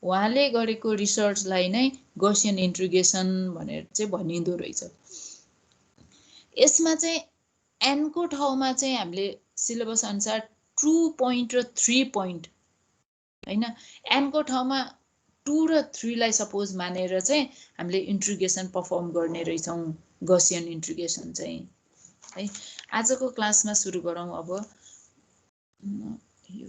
उहाँले गरेको रिसर्चलाई नै गसियन इन्ट्रिग्रेसन भनेर चाहिँ भनिँदो रहेछ। यसमा चाहिँ n को ठाउँमा चाहिँ हामीले सिलेबस अनुसार 2 पोइन्ट र 3 पोइन्ट हैन, n को ठाउँमा 2 र 3 लाई सपोज मानेर चाहिँ हामीले इन्ट्रिग्रेसन परफर्म गर्ने रहेछौँ, गसियन इन्ट्रिग्रेसन चाहिँ है। आजको क्लासमा सुरु गरौँ अब। यो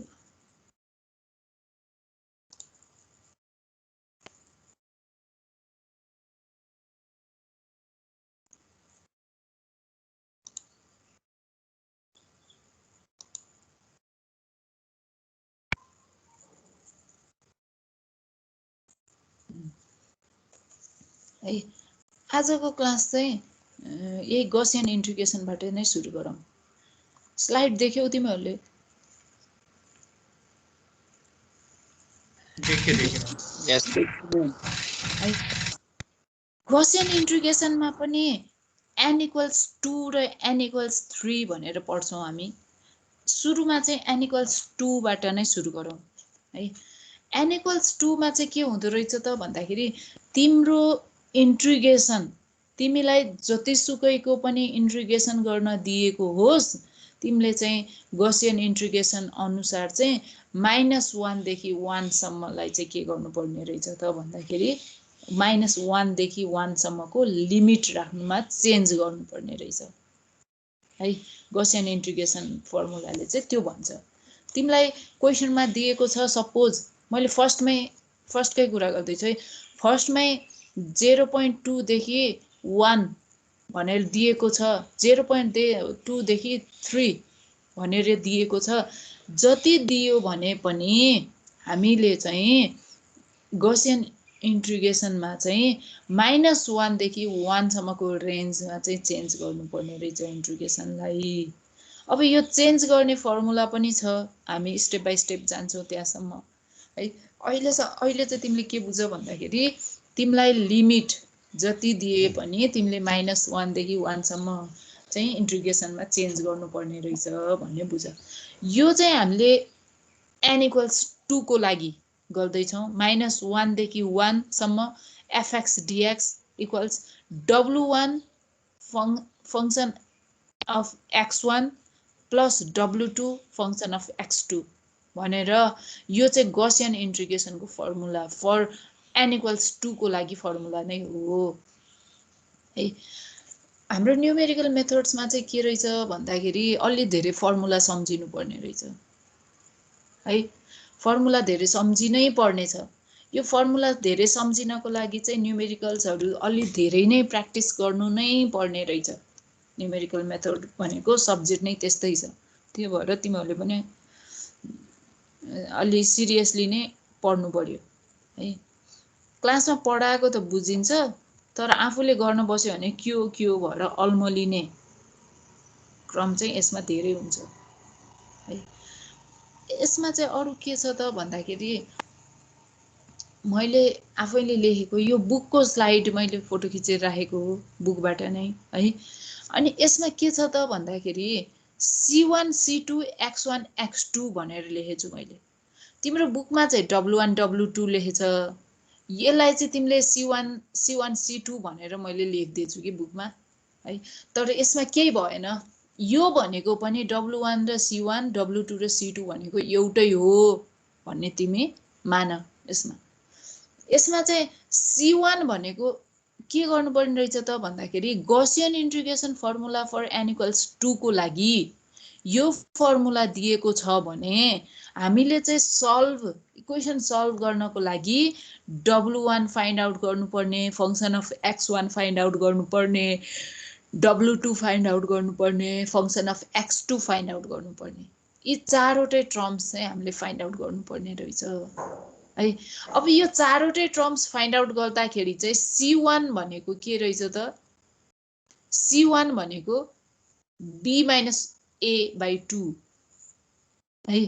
है, आजको क्लास चाहिँ यही गसियन इन्ट्रिग्रेसनबाट नै सुरु गरौँ। स्लाइड देख्यौ तिमीहरूले? है, गसियन इन्ट्रिग्रेसनमा पनि n इक्वल्स 2 र n इक्वल्स 3 भनेर पढ्छौँ हामी। सुरुमा चाहिँ n इक्वल्स 2 बाट नै सुरु गरौँ है। n इक्वल्स 2 मा चाहिँ के हुँदो रहेछ त भन्दाखेरि तिम्रो इन्ट्रिग्रेसन, तिमीलाई जतिसुकैको पनि इन्ट्रिग्रेसन गर्न दिएको होस्, तिमीले चाहिँ गसियन इन्ट्रिग्रेसन अनुसार चाहिँ -1 देखि 1 सम्मलाई चाहिँ के गर्नुपर्ने रहेछ त भन्दाखेरि -1 देखि 1 सम्मको लिमिट राख्नुमा चेन्ज गर्नुपर्ने रहेछ है। गसियन इन्ट्रिग्रेसन फर्मुलाले चाहिँ त्यो भन्छ। तिमीलाई क्वेसनमा दिएको छ, सपोज मैले फर्स्टकै कुरा गर्दैछु है, फर्स्टमै 0.2 देखि 1 भनेर दिएको छ, 0.2 देखि 3 भनेर दिएको छ। जति दियो भने पनि हामीले चाहिँ गसियन इन्ट्रिग्रेसनमा चाहिँ -1 देखि 1 सम्मको रेन्जमा चाहिँ चेन्ज गर्नुपर्ने रहेछ इन्ट्रिग्रेसनलाई। अब यो चेन्ज गर्ने फर्मुला पनि छ, हामी स्टेप बाई स्टेप जान्छौँ त्यहाँसम्म है। अहिले चाहिँ तिमीले के बुझ भन्दाखेरि तिमीलाई लिमिट जति दिए पनि तिमीले -1 देखि 1 सम्म चाहिँ इन्ट्रिग्रेसनमा चेन्ज गर्नुपर्ने रहेछ भन्ने बुझ। यो चाहिँ हामीले n इक्वल्स 2 को लागि गर्दैछौँ। -1 देखि 1 सम्म fx dx equals w1 function of x1 plus w2 function of x2 भनेर यो चाहिँ गसियन इन्ट्रिग्रेसनको फर्मुला फर n इक्वल्स 2 को लागि फर्मुला नै हो है। हाम्रो न्युमेरिकल मेथड्समा चाहिँ के रहेछ भन्दाखेरि अलि धेरै फर्मुला सम्झिनु पर्ने रहेछ है। फर्मुला धेरै सम्झिनै पर्नेछ। यो फर्मुला धेरै सम्झिनको लागि चाहिँ न्युमेरिकल्सहरू अलि धेरै नै प्र्याक्टिस गर्नु नै पर्ने रहेछ। न्युमेरिकल मेथड भनेको सब्जेक्ट नै त्यस्तै छ। त्यो भएर तिमीहरूले पनि अलि सिरियसली नै पढ्नु पर्यो है। क्लासमा पढाएको त बुझिन्छ, तर आफूले गर्न बस्यो भने के हो भएर अल्मलिने क्रम चाहिँ यसमा धेरै हुन्छ है। यसमा चाहिँ अरू के छ त भन्दाखेरि मैले आफैले लेखेको यो बुकको स्लाइड मैले फोटो खिचेर राखेको हो, बुकबाट नै है। अनि यसमा के छ त भन्दाखेरि C1 C2 X1 X2 भनेर लेखेछु मैले। तिम्रो बुकमा चाहिँ W1 W2 लेखेछ, यसलाई चाहिँ तिमीले C1 C2 भनेर मैले लेखिदिएछु कि बुकमा है। तर यसमा केही भएन, यो भनेको पनि W1 र C1 W2 र C2 भनेको एउटै हो भन्ने तिमी मान। यसमा चाहिँ C1 भनेको के गर्नुपर्ने रहेछ त भन्दाखेरि Gaussian integration formula for n equals 2 को लागि यो फर्मुला दिएको छ भने हामीले चाहिँ इक्वेसन सल्भ गर्नको लागि W1 फाइन्ड आउट गर्नुपर्ने, function of x1 find out गर्नुपर्ने, W2 फाइन्ड आउट गर्नुपर्ने, function of x2 find out गर्नुपर्ने। यी चारवटै टर्म्स चाहिँ हामीले फाइन्ड आउट गर्नुपर्ने रहेछ है। अब यो चारवटै टर्म्स फाइन्ड आउट गर्दाखेरि चाहिँ C1 भनेको के रहेछ त? C1 भनेको b-a/2 है।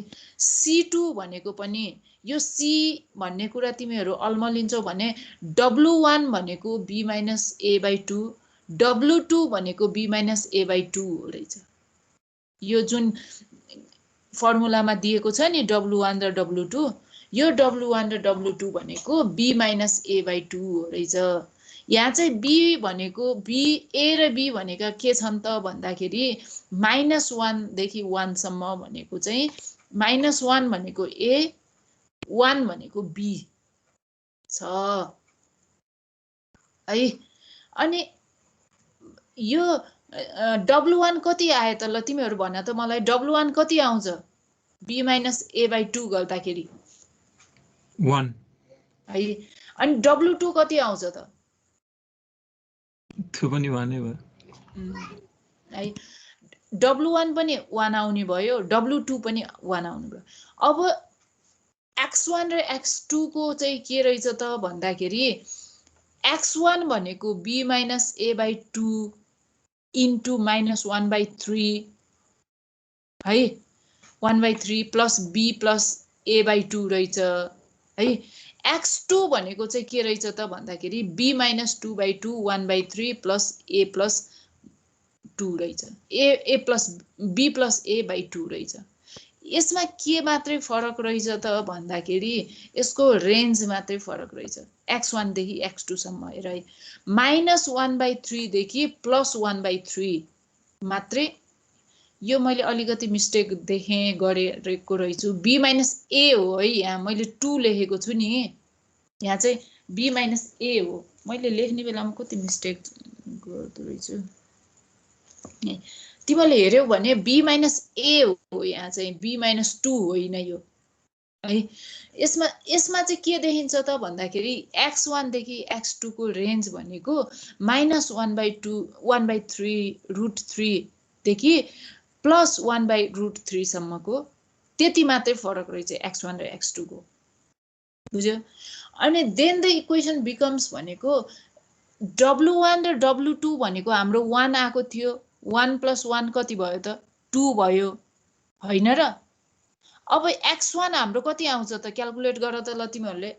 C2 भनेको पनि यो C भन्ने कुरा तिमीहरू अल्मलिन्छौ भने W1 भनेको b-a/2, W2 भनेको b-a/2 हो रहेछ। यो जुन फर्मुलामा दिएको छ नि W1 र W2, यो W1 र W2 भनेको B माइनस A/2 हो रहेछ। यहाँ चाहिँ B भनेको A र B भनेका के छन् त भन्दाखेरि -1 देखि 1 सम्म भनेको चाहिँ -1 भनेको A, 1 भनेको B छ है। अनि यो W1 कति आयो त ल तिमीहरू भन त मलाई, W1 कति आउँछ B माइनस A/2 गर्दाखेरि 1 है। अनि W2 कति आउँछ त? त्यो पनि 1 नै भयो है। W1 पनि 1 आउने भयो, W2 पनि 1 आउने भयो। अब X1 र X2 को चाहिँ के रहेछ त भन्दाखेरि X1 भनेको B माइनस A/2 इन्टु -1/3 है, 1/3 प्लस B प्लस A/2 रहेछ है। X2 भनेको चाहिँ के रहेछ त भन्दाखेरि B minus 2/2 1/3 plus A plus 2 रहेछ, A plus B plus A/2 रहेछ। यसमा के मात्रै फरक रहेछ त भन्दाखेरि यसको रेन्ज मात्रै फरक रहेछ, X1 देखि X2 सम्म हेर है। -1/3 देखि +1/3 मात्रै। यो मैले अलिकति मिस्टेक गरेको रहेछु। B माइनस A हो है, यहाँ मैले 2 लेखेको छु नि, यहाँ चाहिँ B माइनस A हो। मैले लेख्ने बेलामा कति मिस्टेक गर्दो रहेछु। तिमीले हेऱ्यौ भने B माइनस A हो, यहाँ चाहिँ B माइनस 2 होइन यो है। यसमा चाहिँ के देखिन्छ त भन्दाखेरि X1 देखि X2 को रेन्ज भनेको -1/3 देखि +1/3 सम्मको, त्यति मात्रै फरक रहेछ X1 र X2 को, बुझ्यो। अनि देन द इक्वेसन बिकम्स भनेको W1 र W2 भनेको हाम्रो 1 आएको थियो, 1 + 1 कति भयो त 2 भयो होइन र। अब X1 हाम्रो कति आउँछ त क्याल्कुलेट गर त ल तिमीहरूले।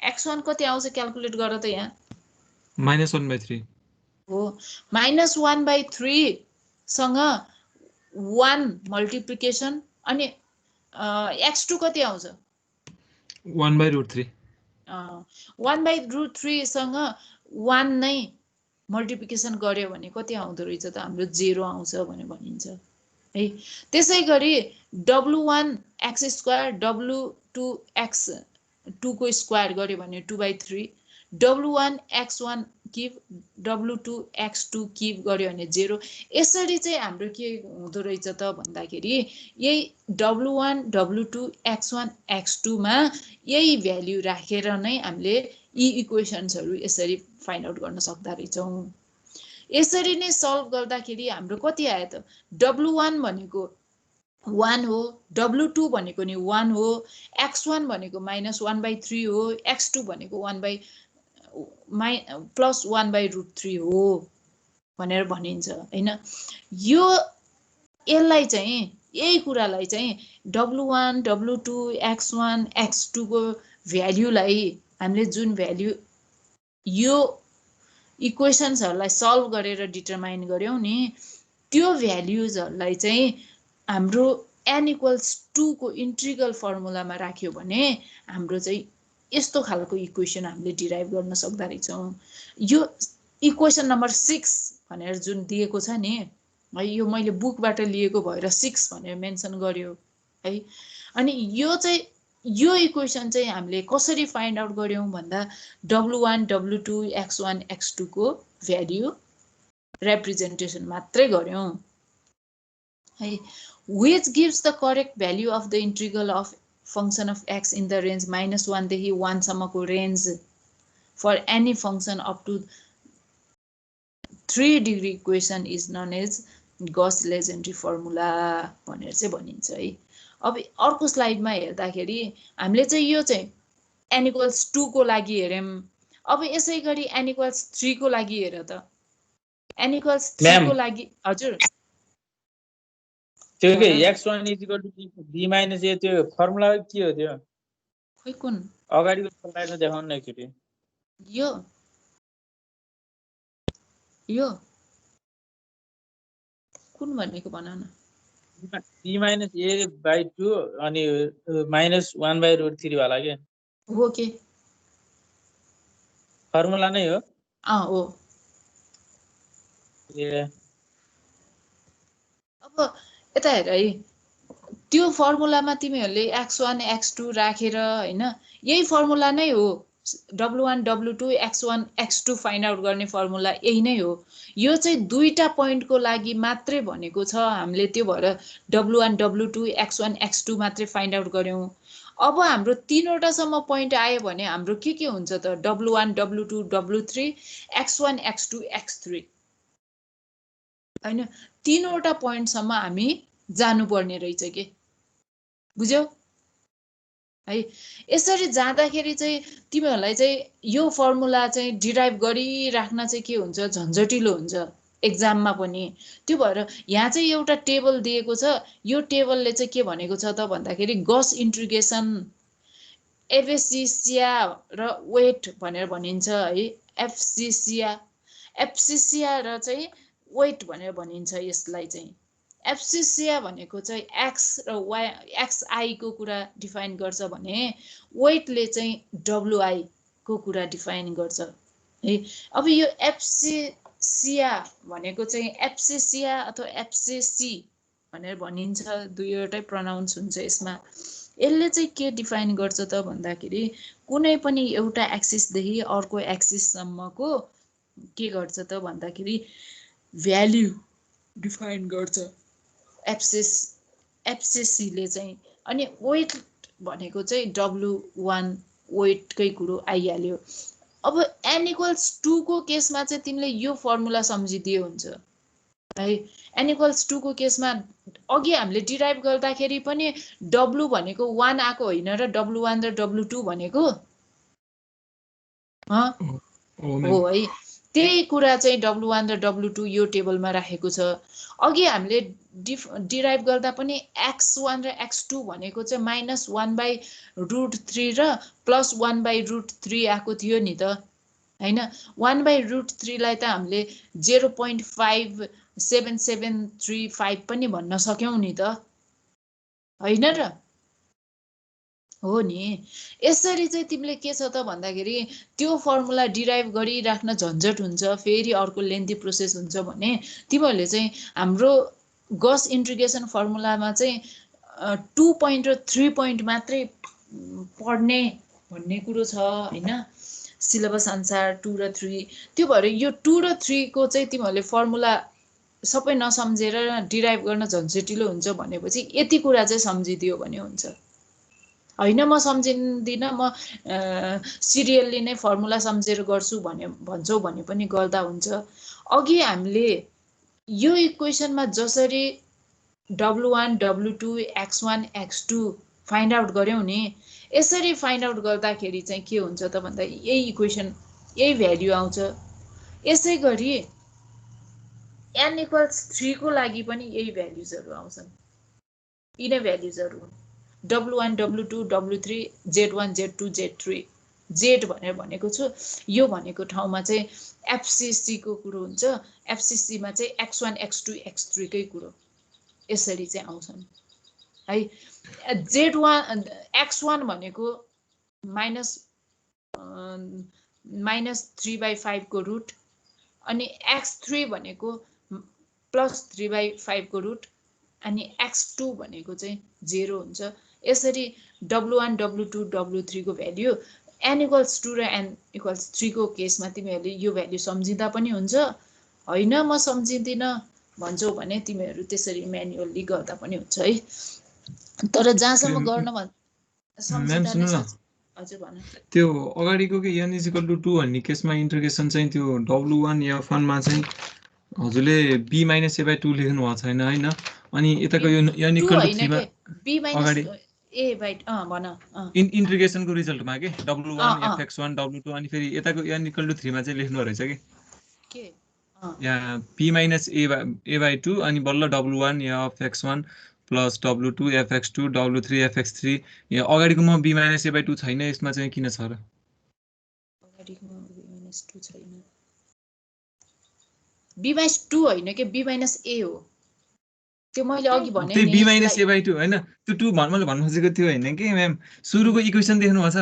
X1 कति आउँछ क्याल्कुलेट गर त यहाँ। -1/3 हो, -1/3 सँग 1 मल्टिप्लिकेसन, अनि X2 कति आउँछ 1/√3 1/√3 सँग 1 नै मल्टिप्लिकेसन गर्यो भने कति आउँदो रहेछ त हाम्रो 0 आउँछ भनेर भनिन्छ है। त्यसै गरी W1 x², W2 x2 को स्क्वायर गर्यो भने 2/3, W1 x1 cube, W2 x2 cube गर्यो भने 0। यसरी चाहिँ हाम्रो के हुँदो रहेछ त भन्दाखेरि यही W1 W2 x1 x2 मा यही भ्याल्यु राखेर नै हामीले यी इक्वेसन्सहरू यसरी फाइन्ड आउट गर्न सक्दा रहेछौँ। यसरी नै सल्भ गर्दाखेरि हाम्रो कति आयो त W1 भनेको 1 हो, W2 भनेको नि 1 हो, X1 भनेको -1/3 हो, X2 भनेको +1/√3 हो भनेर भनिन्छ होइन। यसलाई चाहिँ यही कुरालाई चाहिँ W1 W2 X1 X2 को भ्याल्युलाई हामीले जुन भ्याल्यु यो इक्वेसन्सहरूलाई सल्भ गरेर डिटरमाइन गर्यौं नि, त्यो भ्याल्युजहरूलाई चाहिँ हाम्रो n = 2 को इन्ट्रिगल फर्मुलामा राख्यो भने हाम्रो चाहिँ यस्तो खालको इक्वेसन हामीले डिराइभ गर्न सक्दा रहेछौँ। यो इक्वेसन नम्बर 6 भनेर जुन दिएको छ नि है, यो मैले बुकबाट लिएको भएर 6 भनेर मेन्सन गर्यो है। अनि यो इक्वेसन चाहिँ हामीले कसरी फाइन्ड आउट गर्यौं भन्दा W1 W2 X1 X2 को भ्याल्यु रिप्रेजेन्टेसन मात्रै गर्यौं है। Which gives the correct value of the integral of function of x in the range -1 देखि 1 सम्मको range for any function up to 3 degree equation is known as Gauss-Legendre formula भनेर चाहिँ भनिन्छ है। अब अर्को स्लाइडमा हेर्दाखेरि हामीले चाहिँ यो चाहिँ n = 2 को लागि हेर्यौं। अब यसै गरी n = 3 को लागि हेर त। n = 3 को लागि हजुर त्यो के x1 = b - a त्यो फर्मुला के हो त्यो? खै कुन अगाडिको स्लाइडमा देखाउनु न एकचोटी। यो कुन भनेको भन न। b माइनस a बाई 2 अनि माइनस 1 बाई रुट 3 वाला के हो के फर्मुला नै हो हो ए अब यता हेर है त्यो फर्मुलामा तिमीहरूले x1 x2 राखेर हैन यही फर्मुला नै हो W1 W2 x1 x2 find out गर्ने फर्मुला यही नै हो यो चाहिँ दुईटा पोइन्टको लागि मात्रै भनेको छ हामीले त्यो भएर W1 W2 x1 x2 मात्रै फाइन्ड आउट गर्यौं अब हाम्रो तीनवटासम्म पोइन्ट आयो भने हाम्रो के हुन्छ त W1 W2 W3 x1 x2 x3 हैन तीनवटा पोइन्टसम्म हामी जानुपर्ने रहेछ के बुझ्यौ है यसरी जाँदाखेरि चाहिँ तिमीहरूलाई चाहिँ यो फर्मुला चाहिँ डिराइभ गरिराख्न चाहिँ के हुन्छ झन्झटिलो हुन्छ एक्जाममा पनि त्यो भएर यहाँ चाहिँ एउटा टेबल दिएको छ यो टेबलले चाहिँ के भनेको छ त भन्दाखेरि गस इन्ट्रिगेसन एफएससिसिया र वेट भनेर भनिन्छ है एफसिसिया र चाहिँ वेट भनेर भनिन्छ यसलाई चाहिँ एफसिसिया भनेको चाहिँ एक्स र वाइ एक्सआईको कुरा डिफाइन गर्छ भने वेटले चाहिँ डब्लुआईको कुरा डिफाइन गर्छ है अब यो एफसिसिया भनेको चाहिँ एफसिसिया अथवा एफसिसी भनेर भनिन्छ दुईवटै प्रनाउन्स हुन्छ यसमा यसले चाहिँ के डिफाइन गर्छ त भन्दाखेरि कुनै पनि एउटा एक्सिसदेखि अर्को एक्सिससम्मको के गर्छ त भन्दाखेरि भ्याल्यु डिफाइन गर्छ एफसिसीले चाहिँ अनि वेट भनेको चाहिँ W1 वेटकै कुरो आइहाल्यो अब n इक्वल्स 2 को केसमा चाहिँ तिमीले यो फर्मुला सम्झिदियो हुन्छ है n इक्वल्स 2 को केसमा अघि हामीले डिराइभ गर्दाखेरि पनि W भनेको 1 आएको होइन र W1 र W2 भनेको हो है त्यही कुरा चाहिँ W1 र W2 यो टेबलमा राखेको छ अघि हामीले डिराइभ गर्दा पनि x1 र x2 भनेको चाहिँ -1/√3 र +1/√3 आएको थियो नि त हैन 1/√3 लाई त हामीले 0.5775 पनि भन्न सक्यौं नि त हैन र हो नि यसरी चाहिँ तिमीले के छ त भन्दाखेरि त्यो फर्मुला डिराइभ गरिराख्न झन्झट हुन्छ फेरि अर्को लेन्थी प्रोसेस हुन्छ भने तिमीहरूले चाहिँ हाम्रो गस इन्ट्रिगेसन फर्मुलामा चाहिँ 2 पोइन्ट र 3 पोइन्ट मात्रै पढ्ने भन्ने कुरो छ हैन सिलेबस अनुसार 2 र 3 त्यो भएर यो 2 र 3 को चाहिँ तिमीहरूले फर्मुला सबै नसम्झेर डिराइभ गर्न झन्झटिलो हुन्छ भनेपछि यति कुरा चाहिँ सम्झिदियो भने हुन्छ हैन म सम्झिदिनँ म सिरियल्ली नै फर्मुला सम्झेर गर्छु भन्छौ भने पनि गर्दा हुन्छ अघि हामीले यो इक्वेसनमा जसरी W1 W2 x1 x2 find out गर्यौं नि यसरी फाइन्ड आउट गर्दाखेरि चाहिँ के हुन्छ त भन्दा यही इक्वेसन यही भ्याल्यु आउँछ यसै गरी n इक्वल्स 3 को लागि पनि यही भ्याल्युजहरू आउँछन् यिनै भ्याल्युजहरू W1 W2 W3 Z1 Z2 Z3 Z भनेर भनेको छु यो भनेको ठाउँमा चाहिँ एफसिसी को कुरो हुन्छ एफसिसी मा चाहिँ x1 x2 x3 कै कुरो यसरी चाहिँ आउँछन् है Z1 x1 भनेको -3/5 को रुट अनि x3 भनेको +3/5 को रुट अनि x2 भनेको चाहिँ 0 हुन्छ यसरी W1 W2 W3 को भ्याल्यु n इक्वल्स 2 र n इक्वल्स 3 को केसमा तिमीहरूले यो भ्याल्यु सम्झिँदा पनि हुन्छ हैन म सम्झिदिन भन्छौ भने तिमीहरू त्यसरी म्यानुअली गर्दा पनि हुन्छ है तर जहाँसम्म गर्न सम्झिँदा नै हजुर भन त्यो अगाडिको के n = 2 भन्ने केसमा इन्टिग्रेसन चाहिँ त्यो W1 F1 मा चाहिँ हजुरले b - a/2 लेख्नु भएको छैन हैन अनि यताको यो n = 3 मा अगाडि भन इन्टिग्रेसनको रिजल्टमा के W1 fx1 W2 अनि फेरि यताको n = 3 मा चाहिँ लेख्नु रहेछ के यहाँ b - a/2 अनि बल्ल W1 fx1 plus W2 fx2 W3 fx3 यहाँ अगाडिकोमा b - a/2 छैन यसमा चाहिँ किन छ र अगाडिकोमा b - 2 छैन b - 2 हैन के b - a हो त्यो मैले अघि भने त्यही नि b minus a/2 हैन त्यो 2 मैले भन्नु खोजेको थियो हैन कि म्याम सुरुको इक्वेसन देख्नु भएको छ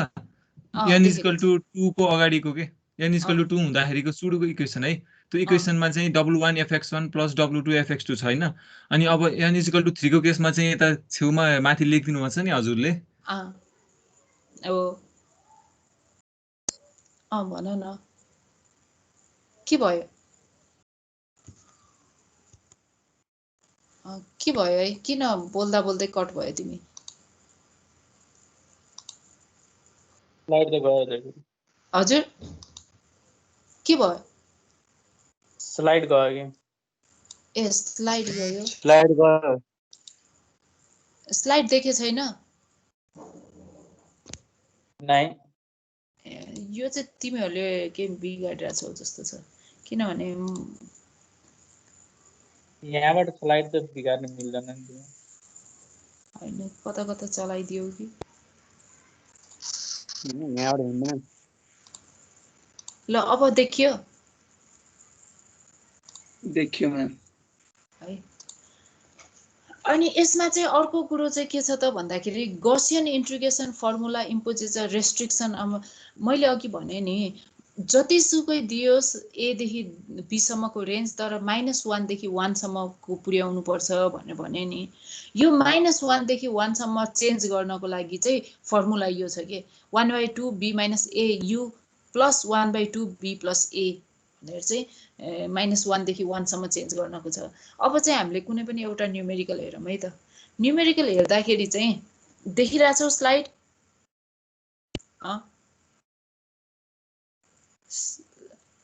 n देखेको छु 2 को अगाडिको के n 2 हुँदाखेरिको सुरुको इक्वेसन है त्यो इक्वेसनमा चाहिँ w1 fx1 plus w2 fx2 छ हैन अनि अब n 3 को केसमा चाहिँ यता छेउमा माथि लेखिदिनु भएको छ नि हजुरले भन न के भयो है किन बोल्दा बोल्दै कट भयो तिमी स्लाइड त गयो हजुर के भयो स्लाइड गयो ए स्लाइड गयो स्लाइड देखे छैन नै यो चाहिँ तिमीहरूले के बिगाडिरहेको छौ जस्तो छ किनभने यहाँबाट स्लाइड त बिगार्न मिल्दैन नि हैन कता कता चलाइदियौ कि यहाँबाट हुँदैन ल अब देखियो म्याम है अनि यसमा चाहिँ अर्को कुरो चाहिँ के छ त भन्दाखेरि Gaussian integration formula imposes a restriction अब मैले अघि भने नि जतिसुकै दियोस् a देखि b सम्मको रेन्ज तर -1 देखि 1 सम्मको पुर्याउनु पर्छ भनेर भने नि यो -1 देखि 1 सम्म चेन्ज गर्नको लागि चाहिँ फर्मुला यो छ के 1/2 b - a u plus 1/2 b plus a भनेर चाहिँ -1 देखि 1 सम्म चेन्ज गर्नको छ अब चाहिँ हामीले कुनै पनि एउटा न्युमेरिकल हेरौँ है त न्युमेरिकल हेर्दाखेरि चाहिँ देखिरहेछौ स्लाइड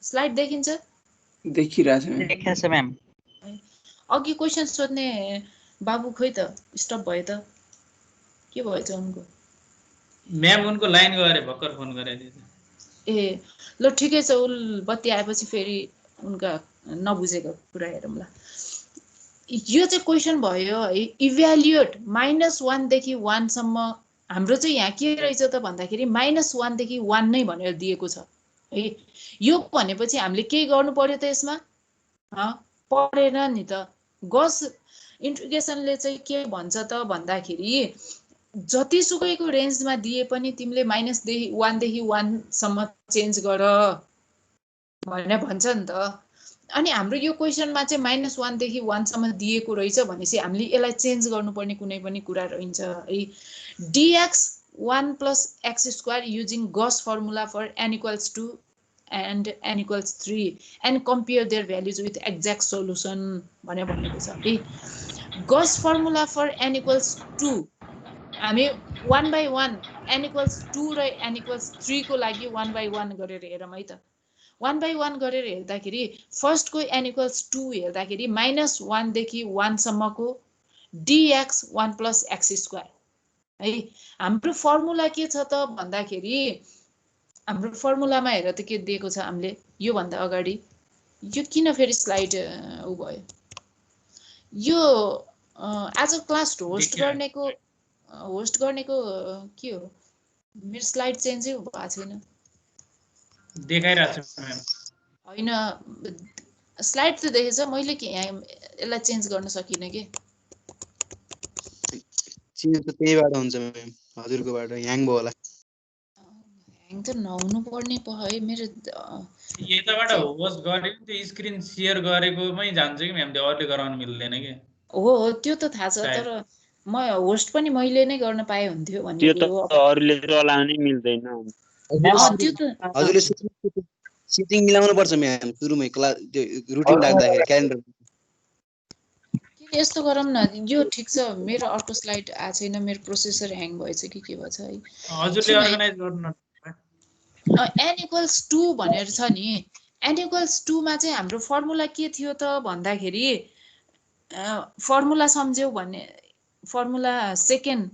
स्लाइड देखिन्छ देखिरहेछ म्याम अघि क्वेसन सोध्ने बाबु खोइ त स्टप भयो त के भएछ उनको म्याम उनको लाइन गरे भर्खर फोन गराइदिए ए ल ठिकै छ उल बत्ती आएपछि फेरि उनका नबुझेको कुरा हेरौँ ल यो चाहिँ क्वेसन भयो है इभ्यालुएट -1 देखि 1 सम्म हाम्रो चाहिँ यहाँ के रहेछ त भन्दाखेरि -1 देखि 1 नै भनेर दिएको छ है यो भनेपछि हामीले के गर्नु पर्यो त यसमा पढेन नि त गस इन्टिग्रेसनले चाहिँ के भन्छ त भन्दाखेरि जतिसुकैको रेन्जमा दिए पनि तिमीले -1 देखि 1 सम्म चेन्ज गर भनेर भन्छ नि त अनि हाम्रो यो क्वेसनमा चाहिँ -1 देखि 1 सम्म दिएको रहेछ भनेपछि हामीले यसलाई चेन्ज गर्नुपर्ने कुनै पनि कुरा रहन्छ है dx 1 plus x² using Gauss formula for n equals 2 and n equals 3 and compare their values with exact solution भने भनेको छ है Gauss formula for n equals 2 हामी 1/1 n equals 2 र n equals 3 को लागि 1/1 गरेर हेरौँ है त 1/1 गरेर हेर्दाखेरि फर्स्टको n equals 2 हेर्दाखेरि -1 देखि 1 सम्मको dx 1 plus x² है हाम्रो फर्मुला के छ त भन्दाखेरि हाम्रो फर्मुलामा हेर त के दिएको छ हामीले यो भन्दा अगाडि यो किन फेरि स्लाइड उ भयो यो आज क्लास होस्ट गर्नेको के हो मेरो स्लाइड चेन्जै भएको छैन देखाइरहेको छ म्याम हैन स्लाइड त देखेछ मैले के यसलाई चेन्ज गर्न सकिनँ के चेन्ज त त्यहीबाट हुन्छ म्याम हजुरकोबाट ह्याङ भयो होला ह्याङ त नहुनु पर्ने पो है मेरो यताबाट होस्ट गरेको त्यो स्क्रिन शेयर गरेकोमै जान्छ कि म्याम त्यो अरूले गराउन मिल्दैन के हो त्यो त थाहा छ तर म होस्ट पनि मैले नै गर्न पाए हुन्थ्यो भन्ने त्यो त अरूले चलाउनै मिल्दैन त्यो त हजुरले सेटिङ मिलाउनु पर्छ म्याम सुरुमै क्लास त्यो रुटिन राख्दाखेरि क्यालेन्डर यस्तो गरौँ न यो ठिक छ मेरो अर्को स्लाइड आएको छैन मेरो प्रोसेसर ह्याङ भएछ कि के भएछ है हजुरले अर्गनाइज गर्नु n equals 2 भनेर छ नि n equals 2 मा चाहिँ हाम्रो फर्मुला के थियो त भन्दाखेरि फर्मुला सम्झ्यौ भने फर्मुला सेकेन्ड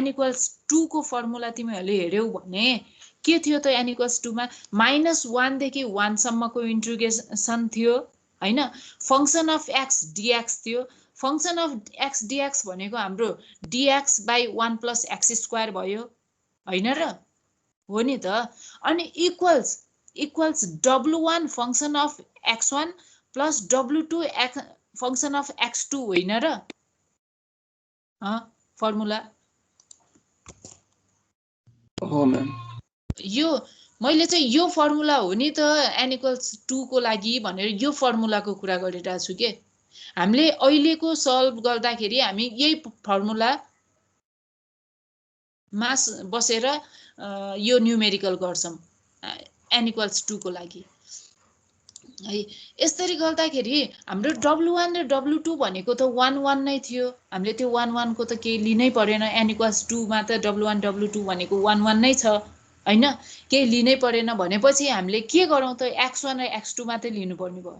n equals 2 को फर्मुला तिमीहरूले हेर्यौ भने के थियो त n equals 2 मा -1 देखि 1 सम्मको इन्टिग्रेसन थियो हैन फंक्सन अफ x dx थियो फंक्सन अफ x dx भनेको हाम्रो dx by 1 plus x² भयो हैन र हो नि त अनि equals w1 function of x1 plus w2 function of x2 होइन र फर्मुला हो म्याम यो मैले चाहिँ यो फर्मुला हो नि त n = 2 को लागि भनेर यो फर्मुलाको कुरा गरिरहेको छु के हामीले अहिलेको सल्भ गर्दाखेरि हामी यही फर्मुला मा बसेर यो न्युमेरिकल गर्छौं n = 2 को लागि है यसरी गर्दाखेरि हाम्रो W1 र W2 भनेको त 1 1 नै थियो हामीले त्यो 1 1 को त केही लिनै परेन n = 2 मा त W1 W2 भनेको 1 1 नै छ हैन केही लिनै परेन भनेपछि हामीले के गरौँ त x1 र x2 मात्रै लिनु पर्ने भयो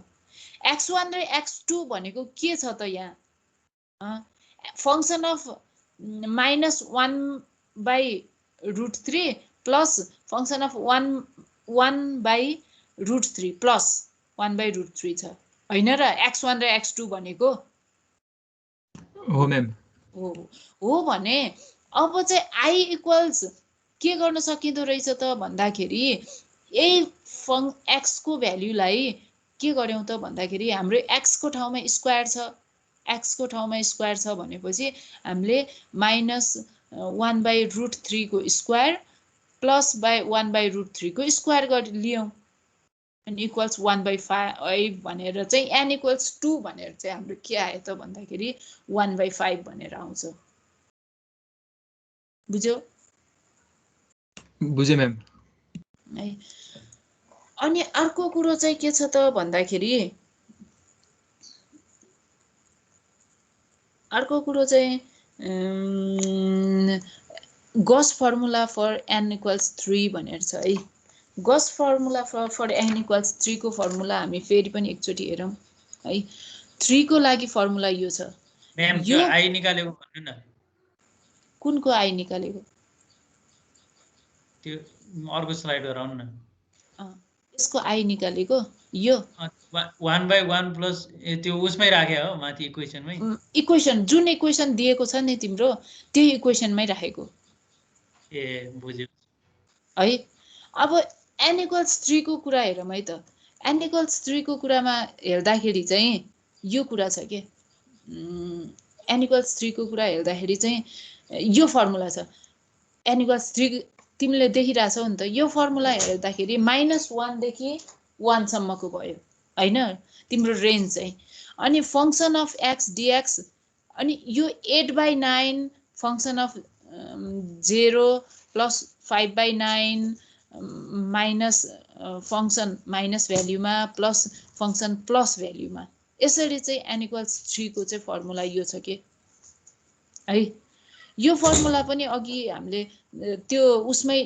x1 र x2 भनेको के छ त यहाँ function of -1/√3 plus function of 1/√3 plus 1/√3 छ हैन र x1 र x2 भनेको हो म्याम हो भने अब चाहिँ i इक्वल्स के गर्न सकिँदो रहेछ त भन्दाखेरि यही x को भ्यालुलाई के गर्यौं त भन्दाखेरि हाम्रो x को ठाउँमा स्क्वायर छ x को ठाउँमा स्क्वायर छ भनेपछि हामीले -1/√3 को स्क्वायर प्लस 1/√3 को स्क्वायर गरि लियौं अनि इक्वल्स 1/5 भनेर चाहिँ n = 2 भनेर चाहिँ हाम्रो के आयो त भन्दाखेरि 1/5 भनेर आउँछ बुझ्यौ बुझे म्याम है अनि अर्को कुरो चाहिँ के छ त भन्दाखेरि अर्को कुरो चाहिँ गॉस फर्मुला फर n = 3 भनेर छ है गॉस फर्मुला फर n = 3 को फर्मुला हामी फेरि पनि एकचोटी हेरौं है 3 को लागि फर्मुला यो छ म्याम यो i निकालेको भन्नु न कुनको i निकालेको त्यो अर्को स्लाइड गराउनु न यसको i निकालेको यो 1/1 प्लस त्यो उसमै राखे हो माथि इक्वेसनमै इक्वेसन जुन इक्वेसन दिएको छ नि तिम्रो त्यही इक्वेसनमै राखेको ए बुझ्यो है अब n = 3 को कुरा हेरौँ है त n = 3 को कुरामा हेर्दाखेरि चाहिँ यो कुरा छ के n = 3 को कुरा हेर्दाखेरि चाहिँ यो फर्मुला छ n = 3 तिमीले देखिरहेछौ नि त यो फर्मुला हेर्दाखेरि -1 देखि 1 सम्मको भयो हैन तिम्रो रेन्ज चाहिँ अनि फंक्सन अफ x dx अनि यो 8/9 function of 0 plus 5/9 minus function minus भ्यालुमा प्लस फंक्सन प्लस भ्यालुमा यसरी चाहिँ n = 3 को चाहिँ फर्मुला यो छ के है यो फर्मुला पनि अघि हामीले त्यो उसमै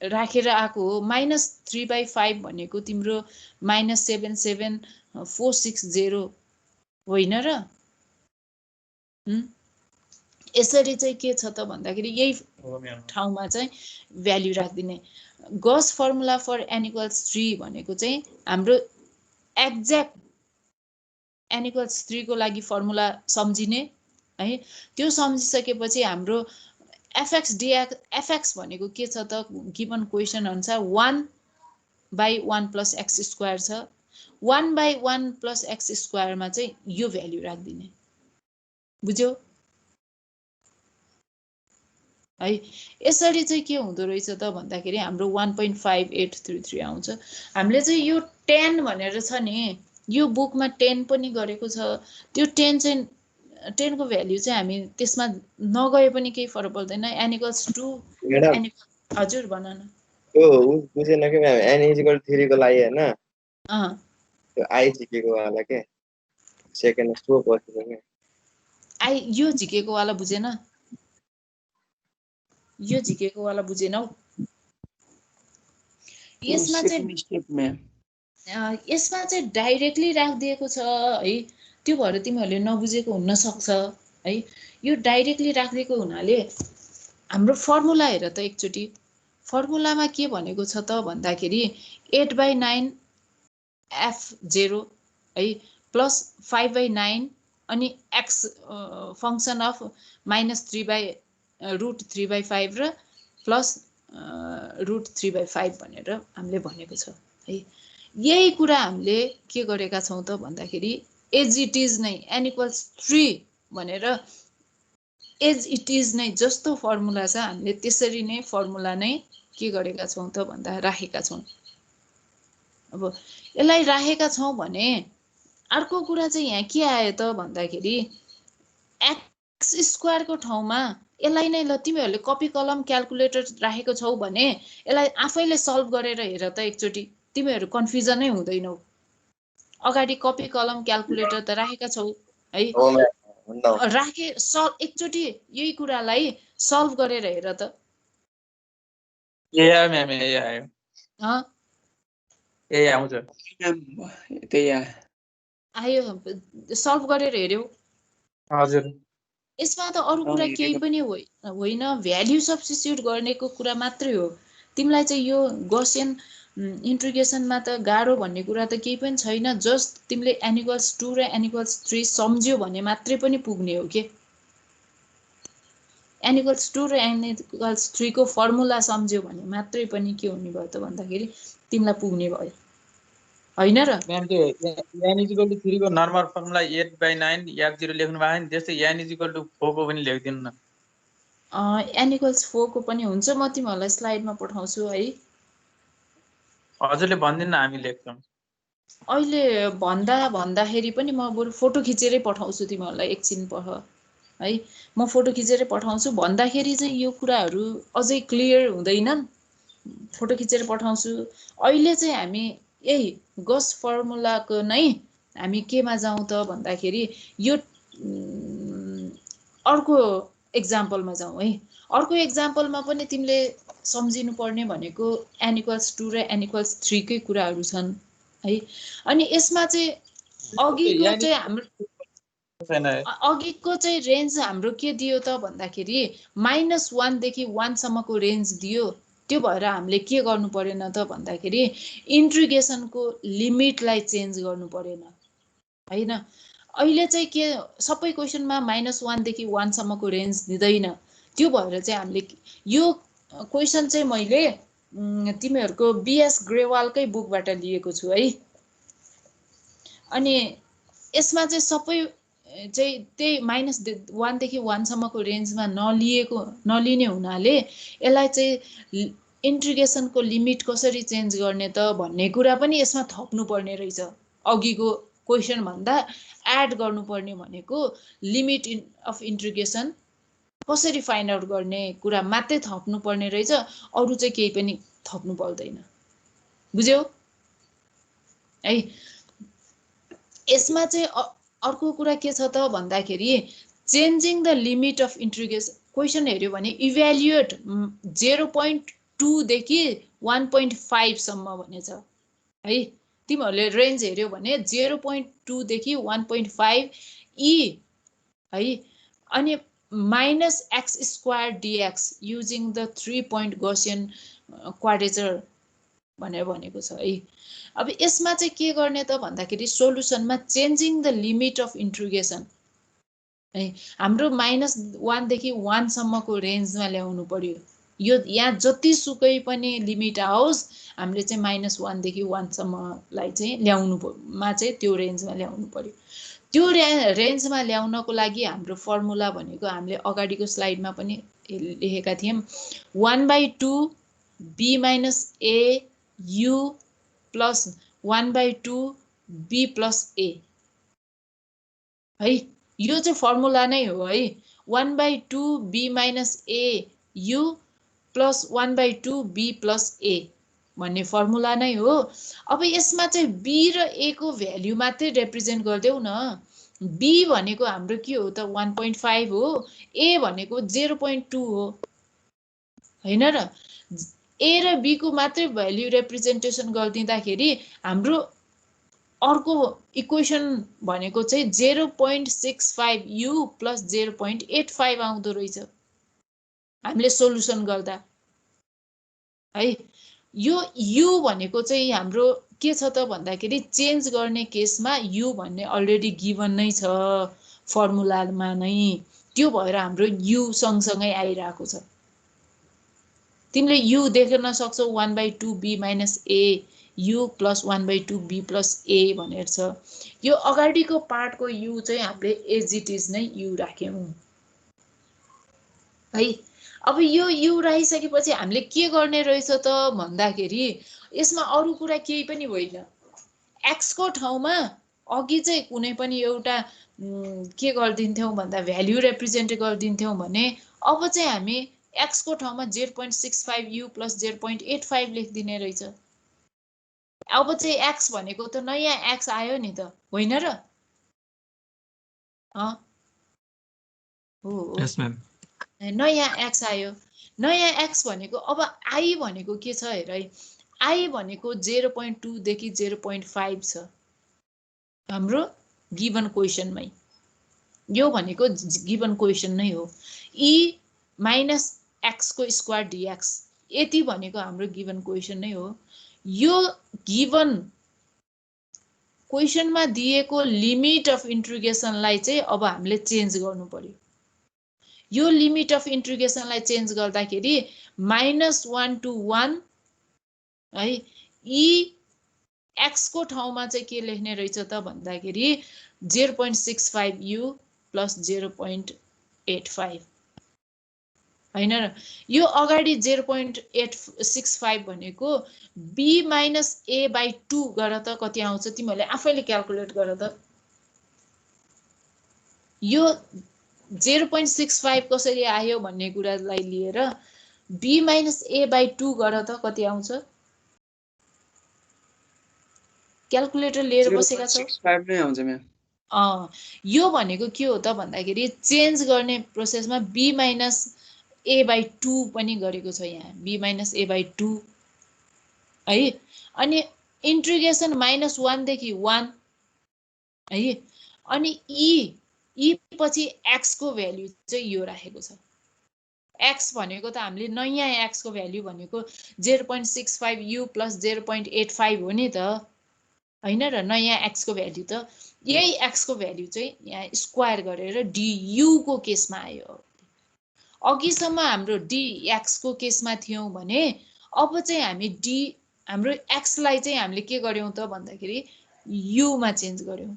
राखेर आएको हो -3/5 भनेको तिम्रो -77460 होइन र यसरी चाहिँ के छ त भन्दाखेरि यही ठाउँमा चाहिँ भ्यालु राख्दिने गॉस फर्मुला फर n = 3 भनेको चाहिँ हाम्रो एक्ज्याक्ट n = 3 को लागि फर्मुला सम्झिने है त्यो सम्झिसकेपछि हाम्रो fx dx fx भनेको के छ त गिवन क्वेशन अनुसार 1/1 + x² छ 1/1 + x² मा चाहिँ यो भ्यालु राख्दिने बुझ्यौ है यसरी चाहिँ के हुँदो रहेछ त भन्दाखेरि हाम्रो 1.5833 आउँछ हामीले चाहिँ यो 10 भनेर छ नि यो बुकमा 10 पनि गरेको छ त्यो 10 चाहिँ 10 को भ्यालु चाहिँ हामी त्यसमा नगए पनि केही फरक पर्दैन n = 2 मैडम हजुर भन न त्यो बुझेन के म्याम n = 3 को लागि हैन त्यो i झिकेको वाला के सेकेन्ड स्टो बसेको के आई यो झिकेको वाला बुझेन यो झिकेको वाला बुझेनौ यसमा चाहिँ स्टेप म्याम यसमा चाहिँ डाइरेक्टली राखिदिएको छ है त्यो भएर तिमीहरूले नबुझेको हुन सक्छ है यो डाइरेक्टली राखिदिएको हुनाले हाम्रो फर्मुला हेर त एकचोटी फर्मुलामा के भनेको छ त भन्दाखेरि 8/9 f0 है प्लस 5/9 अनि x फंक्सन अफ -3/√3/5 र प्लस √3/5 भनेर हामीले भनेको छ है यही कुरा हामीले के गरेका छौं त भन्दाखेरि एज इट इज नै n इक्वल्स 3 भनेर एज इट इज नै जस्तो फर्मुला छ हामीले त्यसरी नै फर्मुला नै के गरेका छौँ त भन्दा राखेका छौँ। अब यसलाई राखेका छौँ भने अर्को कुरा चाहिँ यहाँ के आयो त भन्दाखेरि एक्स स्क्वायरको ठाउँमा यसलाई नै ल तिमीहरूले कपी कलम क्यालकुलेटर राखेको छौ भने यसलाई आफैले सल्भ गरेर हेर त एकचोटि, तिमीहरू कन्फ्युजनै हुँदैनौ। अगाडि कपी कलम क्यालकुलेटर त राखेका छौ है, एकचोटि यही कुरालाई सल्भ गरेर हेर त। आयो सल्भ गरेर हेर्यौ? हजुर। यसमा त अरू कुरा केही पनि होइन, भ्याल्यु सब्स्टिट्युट गर्नेको कुरा मात्रै हो। तिमीलाई चाहिँ यो गसियन इन्ट्रिग्रेसनमा त गाह्रो भन्ने कुरा त केही पनि छैन। जस्ट तिमीले n इक्वल्स 2 र n इक्वल्स 3 सम्झ्यौ भने मात्रै पनि पुग्ने हो के। n इक्वल्स 2 र n इक्वल्स 3 को फर्मुला सम्झ्यौ भने मात्रै पनि के हुने भयो त भन्दाखेरि तिमीलाई पुग्ने भयो, होइन र? म्याम त्यो n इक्वल टु 3 को नर्मल फर्मुला 8/9 f0 लेख्नु भएको नि, त्यस्तै n इक्वल टु 4 को पनि लेख्दिनु न। n इक्वल्स 4 को पनि हुन्छ, म तिमीहरूलाई स्लाइडमा पठाउँछु है। हजुरले भनिदिनु न, हामी लेख्छौँ। अहिले भन्दाखेरि पनि म बरु फोटो खिचेरै पठाउँछु तिमीहरूलाई, एकछिन पढ है। म फोटो खिचेरै पठाउँछु, भन्दाखेरि चाहिँ यो कुराहरू अझै क्लियर हुँदैनन्। फोटो खिचेर पठाउँछु। अहिले चाहिँ हामी यही गस फर्मुलाको नै हामी केमा जाउँ त भन्दाखेरि यो अर्को एक्जाम्पलमा जाउँ है। अर्को एक्जाम्पलमा पनि तिमीले सम्झिनु पर्ने भनेको n इक्वल्स 2 र n इक्वल्स 3 कै कुराहरू छन् है। अनि यसमा चाहिँ अघिको चाहिँ अघिको चाहिँ रेन्ज हाम्रो के दियो त भन्दाखेरि -1 देखि 1 सम्मको रेन्ज दियो। त्यो भएर हामीले के गर्नु परेन त भन्दाखेरि इन्ट्रिग्रेसनको लिमिटलाई चेन्ज गर्नु परेन, होइन। अहिले चाहिँ के सबै क्वेसनमा -1 देखि 1 सम्मको रेन्ज दिँदैन। त्यो भएर चाहिँ हामीले यो क्वेसन चाहिँ मैले तिमीहरूको बिएस ग्रेवालकै बुकबाट लिएको छु है। अनि यसमा चाहिँ सबै चाहिँ त्यही -1 देखि 1 सम्मको रेन्जमा नलिने हुनाले यसलाई चाहिँ इन्ट्रिग्रेसनको लिमिट कसरी चेन्ज गर्ने त भन्ने कुरा पनि यसमा थप्नुपर्ने रहेछ। अघिको क्वेसन भन्दा एड गर्नुपर्ने भनेको लिमिट अफ इन्ट्रिग्रेसन कसरी फाइन्ड आउट गर्ने कुरा मात्रै थप्नुपर्ने रहेछ, अरू चाहिँ केही पनि थप्नु पर्दैन। बुझ्यौ है? यसमा चाहिँ अर्को कुरा के छ त भन्दाखेरि changing the limit of integration question हेऱ्यो भने इभ्यालुएट 0.2 देखि 1.5 सम्म भनेछ है। तिमीहरूले रेन्ज हेऱ्यो भने 0.2 देखि 1.5 ई है। अनि -x² dx using the 3 point Gaussian quadrature भनेर भनेको छ है। अब यसमा चाहिँ के गर्ने त भन्दाखेरि सोलुसनमा चेन्जिङ द लिमिट अफ इन्ट्रिग्रेसन है हाम्रो -1 देखि 1 सम्मको रेन्जमा ल्याउनु पर्यो। यो यहाँ जतिसुकै पनि लिमिट आओस् हामीले चाहिँ -1 देखि 1 सम्मलाई चाहिँ ल्याउनुमा चाहिँ त्यो रेन्जमा ल्याउनु पर्यो। त्यो रेन्जमा ल्याउनको लागि हाम्रो फर्मुला भनेको हामीले अगाडिको स्लाइडमा पनि लेखेका थियौँ, 1/2 b - a u plus 1/2 b plus a है। यो चाहिँ फर्मुला नै हो है। 1/2 b - a u plus 1/2 b plus a भन्ने फर्मुला नै हो। अब यसमा चाहिँ b र a को भ्याल्यु मात्रै रिप्रेजेन्ट गरिदेऊ न। b भनेको हाम्रो के हो त 1.5 हो, a भनेको 0.2 हो, होइन र? a र b को मात्रै भ्याल्यु रिप्रेजेन्टेसन गरिदिँदाखेरि हाम्रो अर्को इक्वेसन भनेको चाहिँ 0.65 u प्लस 0.85 आउँदो रहेछ हामीले सोलुसन गर्दा है। यो u भनेको चाहिँ हाम्रो के छ त भन्दाखेरि चेन्ज गर्ने केसमा u भन्ने अलरेडी गिभन नै छ फर्मुलामा नै। त्यो भएर हाम्रो u सँगसँगै आइरहेको छ। तिमीले u देख्न सक्छौ 1/2 b - a u plus 1/2 b plus a भनेर छ। यो अगाडिको पार्टको u चाहिँ हामीले एज इट इज नै u राख्यौँ है। अब यो u राखिसकेपछि हामीले के गर्ने रहेछ त भन्दाखेरि यसमा अरू कुरा केही पनि होइन। x को ठाउँमा अघि चाहिँ कुनै पनि एउटा के गरिदिन्थ्यौँ भन्दा भ्याल्यु रिप्रेजेन्ट गरिदिन्थ्यौँ भने अब चाहिँ हामी x को ठाउँमा 0.65 u प्लस 0.85 लेखिदिने रहेछ। अब चाहिँ x भनेको त नयाँ x आयो नि त, होइन र? हो यस म्याम। नयाँ x आयो। नयाँ x भनेको अब i भनेको के छ हेर है, i भनेको 0.2 देखि 0.5 छ हाम्रो गिभन क्वेसनमै। यो भनेको गिभन क्वेसन नै हो। e माइनस x को स्क्वायर dx यति भनेको हाम्रो गिभन क्वेसन नै हो। यो गिभन क्वेसनमा दिएको लिमिट अफ इन्ट्रिगेसनलाई चाहिँ अब हामीले चेन्ज गर्नु पर्यो। यो लिमिट अफ इन्ट्रिगेसनलाई चेन्ज गर्दाखेरि -1 to 1 है, e x को ठाउँमा चाहिँ के लेख्ने रहेछ त भन्दाखेरि 0.65 u प्लस 0.85 होइन र? यो अगाडि 0.865 भनेको b माइनस a/2 गर त कति आउँछ तिमीहरूले आफैले क्याल्कुलेट गर त। यो 0.65 कसरी आयो भन्ने कुरालाई लिएर b माइनस a/2 गर त कति आउँछ? क्याल्कुलेटर लिएर बसेका छौ? 0.65 नै आउँछ म्याम। यो भनेको के हो त भन्दाखेरि चेन्ज गर्ने प्रोसेसमा b माइनस a/2 पनि गरेको छ यहाँ, b माइनस a/2 है। अनि इन्ट्रिगेसन -1 देखि 1 है। अनि e पछि x को भ्याल्यु चाहिँ यो राखेको छ। x भनेको त हामीले नयाँ x को भ्याल्यु भनेको 0.65 u प्लस 0.85 हो नि त, होइन र? नयाँ x को भ्याल्यु त यही x को भ्याल्यु चाहिँ यहाँ स्क्वायर गरेर du को केसमा आयो। अघिसम्म हाम्रो dx को केसमा थियौँ भने अब चाहिँ हामी हाम्रो x लाई चाहिँ हामीले के गर्यौँ त भन्दाखेरि u मा चेन्ज गर्यौँ।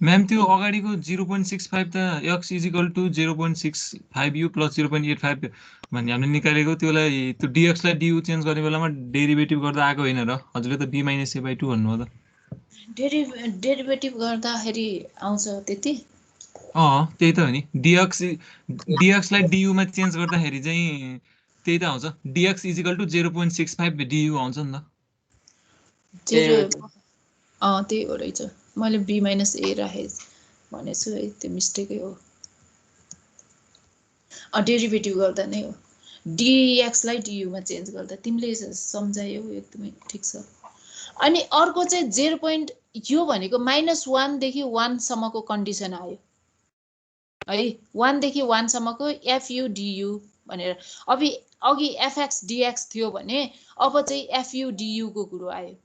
म्याम त्यो अगाडिको 0.65 त x is equal to 0.65 u plus 0.85 भन्ने हामीले निकालेको, त्यसलाई त्यो dx लाई du चेन्ज गर्ने बेलामा डेरिभेटिभ गर्दा आएको होइन र? हजुरले त b माइनस a/2 भन्नुभयो त। डेरिभेटिभ गर्दाखेरि आउँछ त्यति? त्यही त हो नि। dx लाई du मा चेन्ज गर्दाखेरि चाहिँ त्यही त आउँछ। dx इजिकल टु 0.65 du आउँछ नि त। त्यही हो रहेछ। मैले b माइनस a राखेँ भनेछु है, त्यो मिस्टेकै हो। डेरिभेटिभ गर्दा नै हो, dx लाई du मा चेन्ज गर्दा। तिमीले सम्झायौ एकदमै ठिक छ। अनि अर्को चाहिँ 0. यो भनेको -1 देखि 1 सम्मको कन्डिसन आयो है। 1 देखि 1 सम्मको fu du भनेर। अघि fx dx थियो भने अब चाहिँ fu du को कुरो आयो।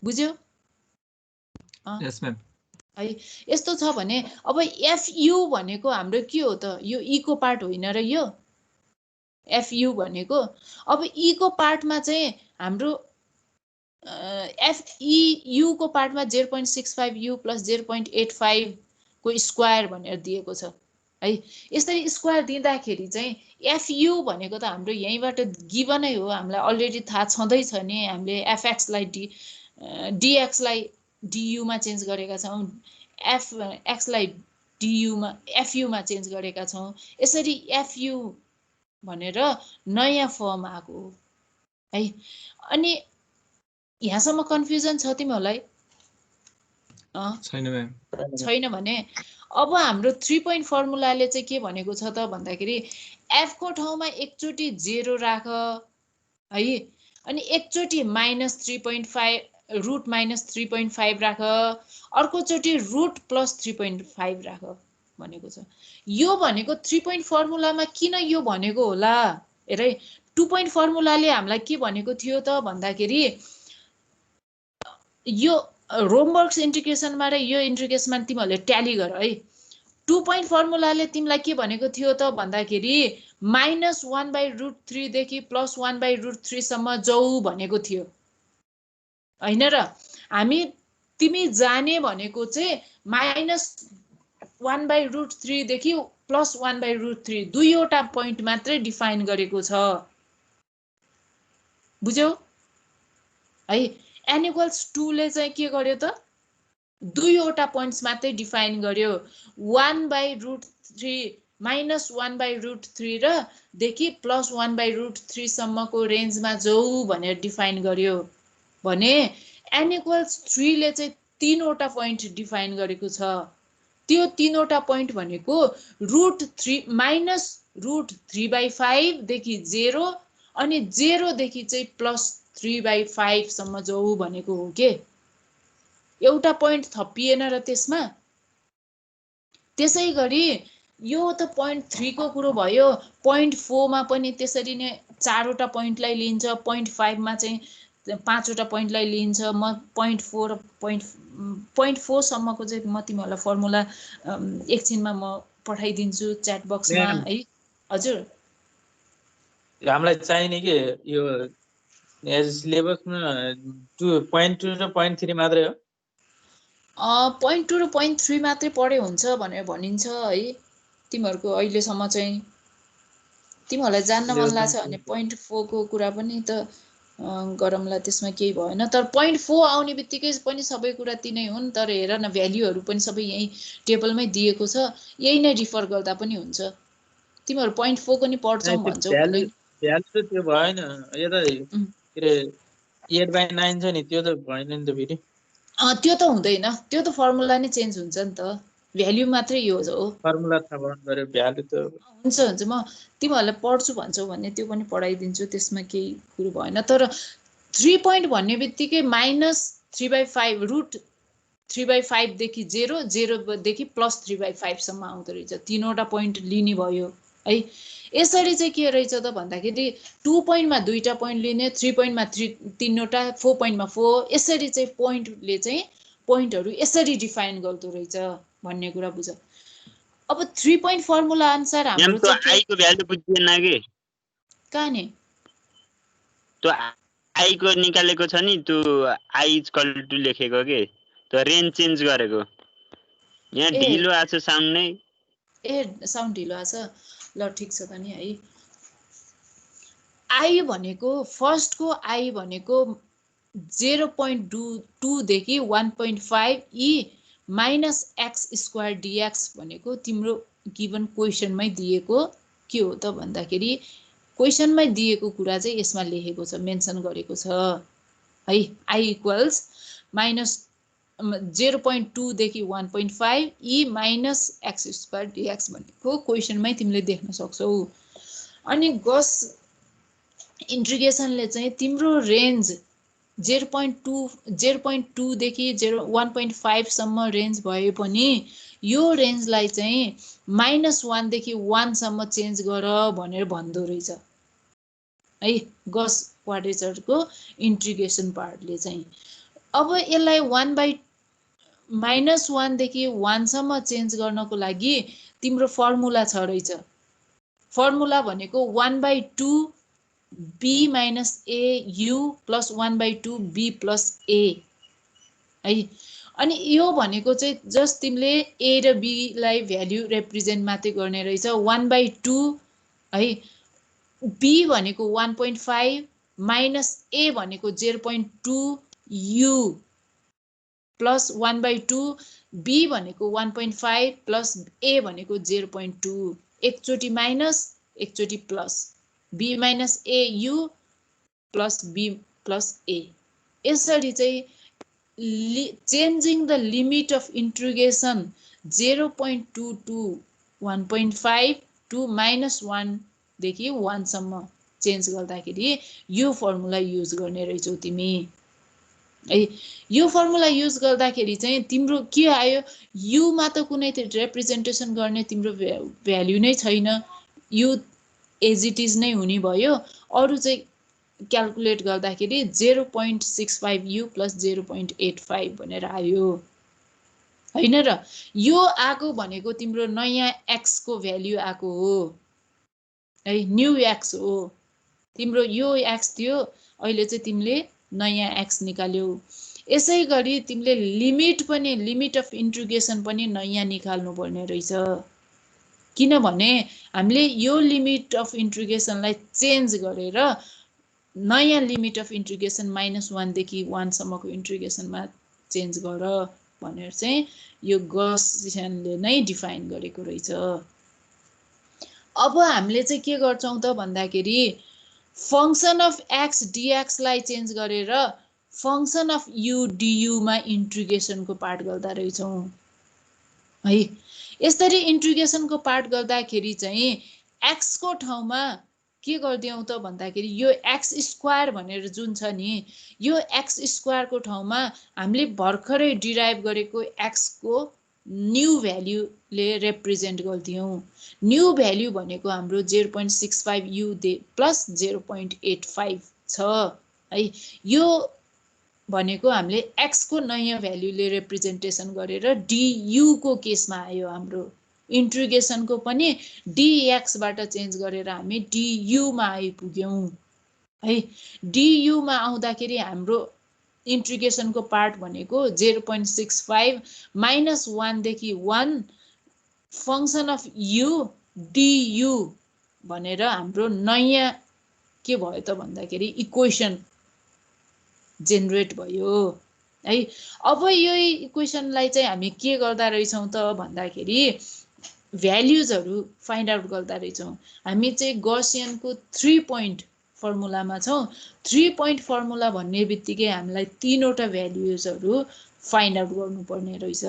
बुझ्यौ? यस म्याम। है यस्तो छ भने अब fu भनेको हाम्रो के हो त? यो e को पार्ट होइन र? यो fu भनेको अब e को पार्टमा चाहिँ हाम्रो u को पार्टमा 0.65 u प्लस 0.85 को स्क्वायर भनेर दिएको छ है। यसरी स्क्वायर दिँदाखेरि चाहिँ fu भनेको त हाम्रो यहीँबाट गिभनै हो, हामीलाई अलरेडी थाहा छँदैछ नि। हामीले fx लाई dx लाई du मा चेन्ज गरेका छौँ, fx लाई fu मा चेन्ज गरेका छौँ। यसरी fu भनेर नयाँ फर्म आएको है। अनि यहाँसम्म कन्फ्युजन छ तिमीहरूलाई? छैन म्याम। छैन भने अब हाम्रो 3 पोइन्ट फर्मुलाले चाहिँ के भनेको छ त भन्दाखेरि f को ठाउँमा एकचोटि 0 राख है, अनि एकचोटि -3.5 रुट -3.5 राख, अर्कोचोटि रुट प्लस 3.5 राख भनेको छ। यो भनेको 3 पोइन्ट फर्मुलामा किन यो भनेको होला हेर है। 2 पोइन्ट फर्मुलाले हामीलाई के भनेको थियो त भन्दाखेरि यो रोमबर्ग्स इन्टिग्रेसनमा र यो इन्टिग्रेसनमा तिमीहरूले ट्याली गर है। 2 पोइन्ट फर्मुलाले तिमीलाई के भनेको थियो त भन्दाखेरि -1/√3 देखि +1/√3 सम्म जाऊ भनेको थियो हैन र हामी तिमी जाने भनेको चाहिँ -1/√3 देखि +1/√3 दुईवटा पोइन्ट मात्रै डिफाइन गरेको छ बुझ्यौ है n = 2 ले चाहिँ के गर्यो त दुईवटा पोइन्ट्स मात्रै डिफाइन गर्यो 1/√3 -1/√3 र देखि +1/√3 सम्मको रेन्जमा जाऊ भनेर डिफाइन गर्यो भने n = 3 ले चाहिँ तीनवटा पोइन्ट डिफाइन गरेको छ त्यो तीनवटा पोइन्ट भनेको -√3/5 देखि 0 अनि 0 देखि चाहिँ +3/5 सम्म जाऊ भनेको हो के एउटा पोइन्ट थपिएन र त्यसमा त्यसै गरी यो त पोइन्ट 3 को कुरो भयो पोइन्ट 4 मा पनि त्यसरी नै चारवटा पोइन्टलाई लिन्छ पोइन्ट 5 मा चाहिँ पाँचवटा पोइन्टलाई लिन्छ म पोइन्ट 4 सम्मको चाहिँ म तिमीहरूलाई फर्मुला एकछिनमा म पठाइदिन्छु च्याट बक्समा है हजुर हामीलाई चाहिने के यो सिलेबसमा 2.2 र 0.3 मात्रै हो 0.2 र 0.3 मात्रै पढे हुन्छ भनेर भनिन्छ है तिमीहरूको अहिलेसम्म चाहिँ तिमीहरूलाई जान्न मन लाग्छ भने 0.4 को कुरा पनि त गरमला त्यसमा केही भएन तर 0.4 आउने बित्तिकै पनि सबै कुरा तिनै हुन् तर हेर न भ्याल्युहरू पनि सबै यही टेबलमै दिएको छ यही नै रिफर गर्दा पनि हुन्छ तिमीहरू 0.4 को नि पढ्छौ भन्छौ भ्यालु त त्यो भएन यो त के रे 8/9 छ नि त्यो त भएन नि त फेरि त्यो त हुँदैन त्यो त फर्मुला नै चेन्ज हुन्छ नि त भ्याल्यु मात्रै यो हो फर्मुला थाहा पाउनु पर्यो भ्यालु त हुन्छ म तिमीहरूलाई पढ्छु भन्छौ भने त्यो पनि पढाइदिन्छु त्यसमा केही कुरो भएन तर 3 पोइन्ट भन्ने बित्तिकै -3/5 देखि 0 देखि +3/5 सम्म आउँदो रहेछ तीनवटा पोइन्ट लिने भयो है यसरी चाहिँ के रहेछ त भन्दाखेरि 2 पोइन्टमा दुईटा पोइन्ट लिने 3 पोइन्टमा तीनवटा 4 पोइन्टमा 4 यसरी चाहिँ पोइन्टले चाहिँ पोइन्टहरू यसरी डिफाइन गर्दो रहेछ भन्ने कुरा बुझ अब 3 पोइन्ट फर्मुला अनुसार हाम्रो चाहिँ आई को भ्यालु बुझिएन के कहाँ नि त्यो आई को निकालेको छ नि त्यो आई = लेखेको के त्यो रेन्ज चेन्ज गरेको यहाँ ढिलो आछ साउन्ड नै साउन्ड ढिलो आछ ल ठीक छ त नि है आई भनेको फर्स्टको आई भनेको 0.2 देखि 1.5 e -x² dx भनेको तिम्रो गिवन क्वेशनमै दिएको के हो त भन्दाखेरि क्वेशनमै दिएको कुरा चाहिँ यसमा लेखेको छ मेन्सन गरेको छ है i = -0.2 देखि 1.5 e -x² dx भनेको क्वेशनमै तिमीले देख्न सक्छौ अनि गस इन्टिग्रेसनले चाहिँ तिम्रो रेन्ज 0.2 देखि 1.5 सम्म रेन्ज भए पनि यो रेन्जलाई चाहिँ -1 देखि 1 सम्म चेन्ज गर भनेर भन्दो रहेछ है गस क्वाड्रेचरको इन्टिग्रेसन पार्टले चाहिँ अब यसलाई -1 देखि 1 सम्म चेन्ज गर्नको लागि तिम्रो फर्मुला छ रहेछ फर्मुला भनेको 1/2 b - a u + 1/2 b + a है अनि यो भनेको चाहिँ जस्ट तिमीले a र b लाई भ्याल्यु रिप्रेजेन्ट मात्रै गर्ने रहेछ 1/2 है b भनेको 1.5 माइनस a भनेको 0.2 u प्लस 1/2 b भनेको 1.5 प्लस a भनेको 0.2 एकचोटि माइनस एकचोटि plus b minus a u plus b plus a यसरी चाहिँ changing the limit of integration 0.2 to 1.5 to -1 देखि 1 सम्म चेन्ज गर्दाखेरि यो फर्मुला युज गर्ने रहेछौ तिमी है यो फर्मुला युज गर्दाखेरि चाहिँ तिम्रो के आयो u मा त कुनै रिप्रेजेन्टेसन गर्ने तिम्रो भ्याल्यु नै छैन u एज इट इज नै हुने भयो अरु चाहिँ क्याल्कुलेट गर्दाखेरि 0.65 u + 0.85 भनेर आयो हैन र यो आको भनेको तिम्रो नयाँ x को भ्याल्यु आको हो है न्यू x हो तिम्रो यो x थियो अहिले चाहिँ तिमीले नयाँ x निकाल्यौ। यसै गरी तिमीले लिमिट अफ इन्टिग्रेसन पनि नयाँ निकाल्नु पर्ने रहेछ, किनभने हामीले यो लिमिट अफ इन्टिग्रेसनलाई चेन्ज गरेर नयाँ लिमिट अफ इन्टिग्रेसन -1 देखि 1 सम्मको इन्टिग्रेसनमा चेन्ज गर भनेर चाहिँ यो गसियनले नै डिफाइन गरेको रहेछ। अब हामीले चाहिँ के गर्छौं त भन्दाखेरि फंक्सन अफ x dx लाई चेन्ज गरेर फंक्सन अफ u du मा इन्टिग्रेसनको पार्ट गर्दा रहेछौं है। यसरी इन्टिग्रेसनको पार्ट गर्दाखेरि चाहिँ x को ठाउँमा के गर्दियौ त भन्दाखेरि यो x स्क्वायर भनेर जुन छ नि, यो x स्क्वायर को ठाउँमा हामीले भर्खरै डिराइभ गरेको x को न्यू भ्यालुले रिप्रेजेन्ट गर्दियौ। न्यू भ्यालु भनेको हाम्रो 0.65 u प्लस 0.85 छ है। यो भनेको हामीले x को नयाँ भ्यालुले रिप्रेजेन्टेसन गरेर du को केसमा आयो। हाम्रो इन्टिग्रेसनको पनि dx बाट चेन्ज गरेर हामी du मा आइपुग्यौं है। du मा आउँदाखेरि हाम्रो इन्टिग्रेसनको पार्ट भनेको 0.65 -1 देखि 1 फंक्सन अफ u du भनेर हाम्रो नयाँ के भयो त भन्दाखेरि इक्वेसन जेनेरेट भयो है। अब यो इक्वेसनलाई चाहिँ हामी के गर्दा रहेछौं त भन्दाखेरि भ्यालुजहरु फाइन्ड आउट गर्दा रहेछौं। हामी चाहिँ गसियनको 3 पोइन्ट फर्मुलामा छौं। 3 पोइन्ट फर्मुला भन्ने बित्तिकै हामीलाई 3 वटा भ्यालुजहरु फाइन्ड आउट गर्नुपर्ने रहेछ।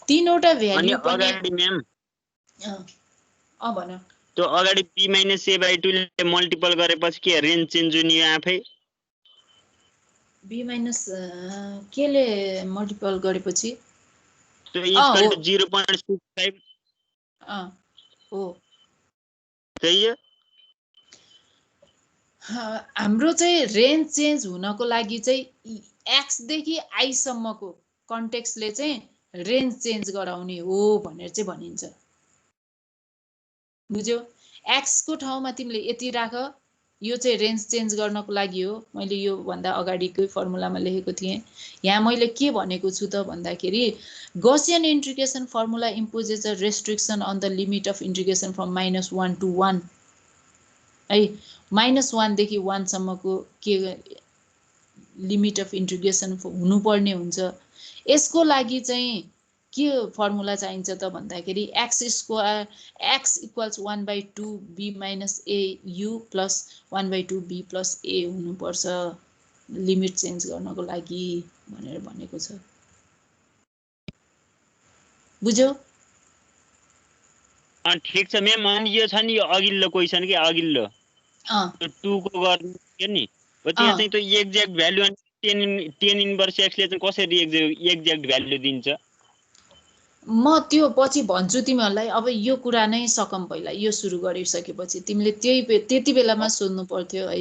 3 वटा भ्यालु पनि अगाडि म्याम भन त्यो अगाडि p - a/2 ले मल्टिपल गरेपछि के रेन्ज चेन्ज हुने आफै b माइनस के ले मल्टिपल गरेपछि त्यो इक्वल टु 0.65 हो। त्यही हो। हाम्रो चाहिँ रेन्ज चेन्ज हुनको लागि चाहिँ x देखि i सम्मको कन्टेक्स्टले चाहिँ रेन्ज चेन्ज गराउने हो भनेर चाहिँ भनिन्छ। बुझ्यौ? x को ठाउँमा तिमीले यति राख, यो चाहिँ रेन्ज चेन्ज गर्नको लागि हो। मैले यो भन्दा अगाडिकै फर्मुलामा लेखेको थिएँ। यहाँ मैले के भनेको छु त भन्दाखेरि Gaussian integration formula imposes a restriction on the limit of integration from -1 to 1 है। -1 देखि 1 सम्मको के लिमिट अफ इन्टिग्रेसन हुनुपर्ने हुन्छ। यसको लागि चाहिँ के फर्मुला चाहिन्छ त भन्दाखेरि x square x equals 1/2 b - a u plus 1/2 b plus a हुनुपर्छ लिमिट चेन्ज गर्नको लागि भनेर भनेको छ। बुझ्यौ? ठीक छ म्याम। अनि यो छ नि यो अघिल्लो क्वेसन के अघिल्लो 2 को गर्नु नि, त्यहाँ चाहिँ त्यो एक्ज्याक्ट भ्यालु अनि 10 इन्भर्स x ले चाहिँ कसरी एक्ज्याक्ट भ्यालु दिन्छ? म त्यो पछि भन्छु तिमीहरूलाई। अब यो कुरा नै सकम पहिला यो सुरु गरिसकेपछि तिमीले त्यति बेलामा सोध्नु पर्थ्यो है।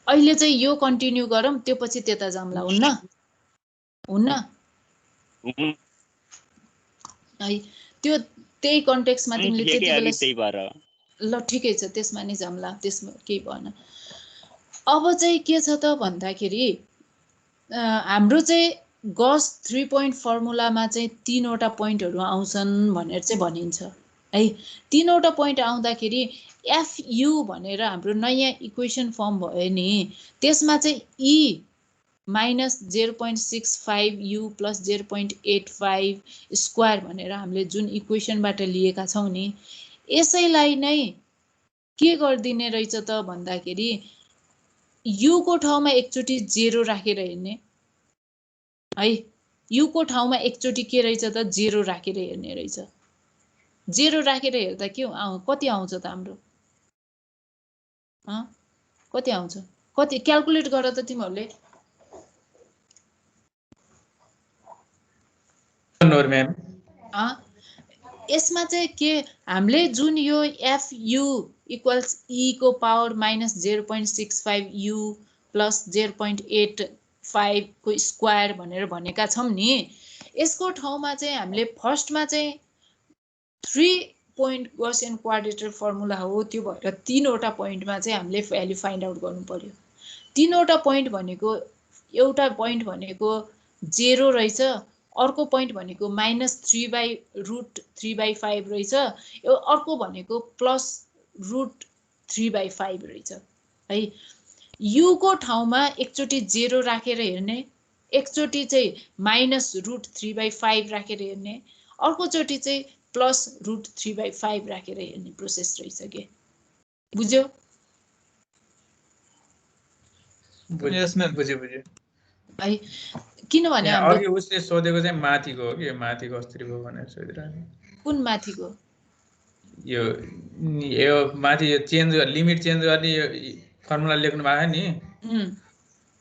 अहिले चाहिँ यो कन्टिन्यू गरौँ, त्यो पछि त्यता जाम्ला। हुन्न है? त्यो त्यही कन्टेक्स्टमा तिमीले त्यति बेला ल ठिकै छ, त्यसमा नै जाम्ला, त्यसमा केही भएन। अब चाहिँ के छ त भन्दाखेरि हाम्रो चाहिँ गस 3 पोइन्ट फर्मुलामा चाहिँ 3 वटा पोइन्टहरु आउँछन् भनेर चाहिँ भनिन्छ है। 3 वटा पोइन्ट आउँदाखेरि FU भनेर हाम्रो नयाँ इक्वेसन फर्म भयो नि, त्यसमा चाहिँ E minus 0.65 U plus 0.85 square भनेर हामीले जुन इक्वेसनबाट लिएका छौं नि, यसैलाई नै के गर्दिने रहेछ त भन्दाखेरि U को ठाउँमा एकचोटि 0 राखेर हेर्ने है। U को ठाउँमा एकचोटि के रहेछ त 0 राखेर हेर्ने रहेछ। 0 राखेर हेर्दा के कति आउँछ त हाम्रो? कति आउँछ? कति क्याल्कुलेट गर त तिमीहरूले। यसमा चाहिँ के हामीले जुन यो FU इक्वल्स E को पावर माइनस 0.65 U प्लस 0.85 को स्क्वायर भनेर भनेका छौं नि, यसको ठाउँमा चाहिँ हामीले फर्स्टमा चाहिँ 3 पोइन्ट गसियन क्वाड्रेचर फर्मुला हो, त्यो भएर 3 वटा पोइन्टमा चाहिँ हामीले भ्यालु फाइन्ड आउट गर्नु पर्यो। तीनवटा पोइन्ट भनेको एउटा पोइन्ट भनेको 0 रहेछ, अर्को पोइन्ट भनेको -3/√3/5 रहेछ, अर्को भनेको +√3/5 रहेछ है। u को ठाउँमा एकचोटि 0 राखेर हेर्ने, एकचोटि चाहिँ -√3/5 राखेर हेर्ने, अर्कोचोटि चाहिँ +√3/5 राखेर हेर्ने प्रोसेस रहेछ के। बुझ्यो? यसमा बुझ्यो है, किनभने हाम्रो अघि उसले सोधेको चाहिँ माथिको हो कि माथिको कसरी भयो भनेर सोधिरहेको। कुन माथिको? यो माथि यो चेन्ज लिमिट चेन्ज गर्ने फर्मुला लेख्नु भएको नि,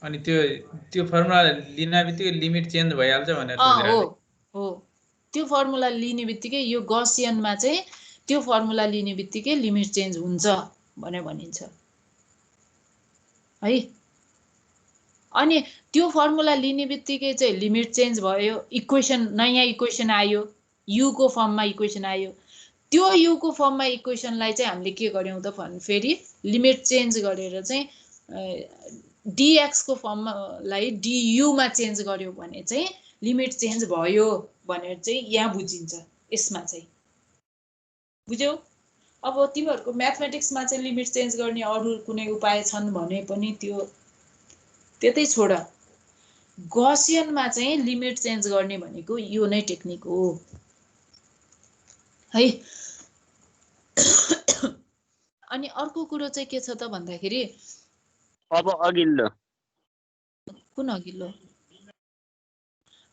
अनि त्यो फर्मुला लिन बित्तिकै लिमिट चेन्ज भइहाल्छ भनेर सोधिरहेको। हो, त्यो फर्मुला लिने बित्तिकै यो गसियनमा चाहिँ त्यो फर्मुला लिने बित्तिकै लिमिट चेन्ज हुन्छ भनेर भनिन्छ है। अनि त्यो फर्मुला लिने बित्तिकै चाहिँ लिमिट चेन्ज भयो, इक्वेसन नयाँ इक्वेसन आयो, u को फर्ममा इक्वेसन आयो। त्यो u को फर्ममा इक्वेसनलाई चाहिँ हामीले के गर्यौं त भने फेरि लिमिट चेन्ज गरेर चाहिँ dx को फर्मलाई du मा चेन्ज गर्यो भने चाहिँ लिमिट चेन्ज भयो भनेर चाहिँ यहाँ बुझिन्छ यसमा चाहिँ। बुझ्यौ? अब तिमीहरूको म्याथमेटिक्समा चाहिँ लिमिट चेन्ज गर्ने अरू कुनै उपाय छन् भने पनि त्यतै छोड। गसियनमा चाहिँ लिमिट चेन्ज गर्ने भनेको यो नै टेक्निक हो है। अनि अर्को कुरो चाहिँ के छ त भन्दाखेरि अब अघिल्लो कुन अघिल्लो?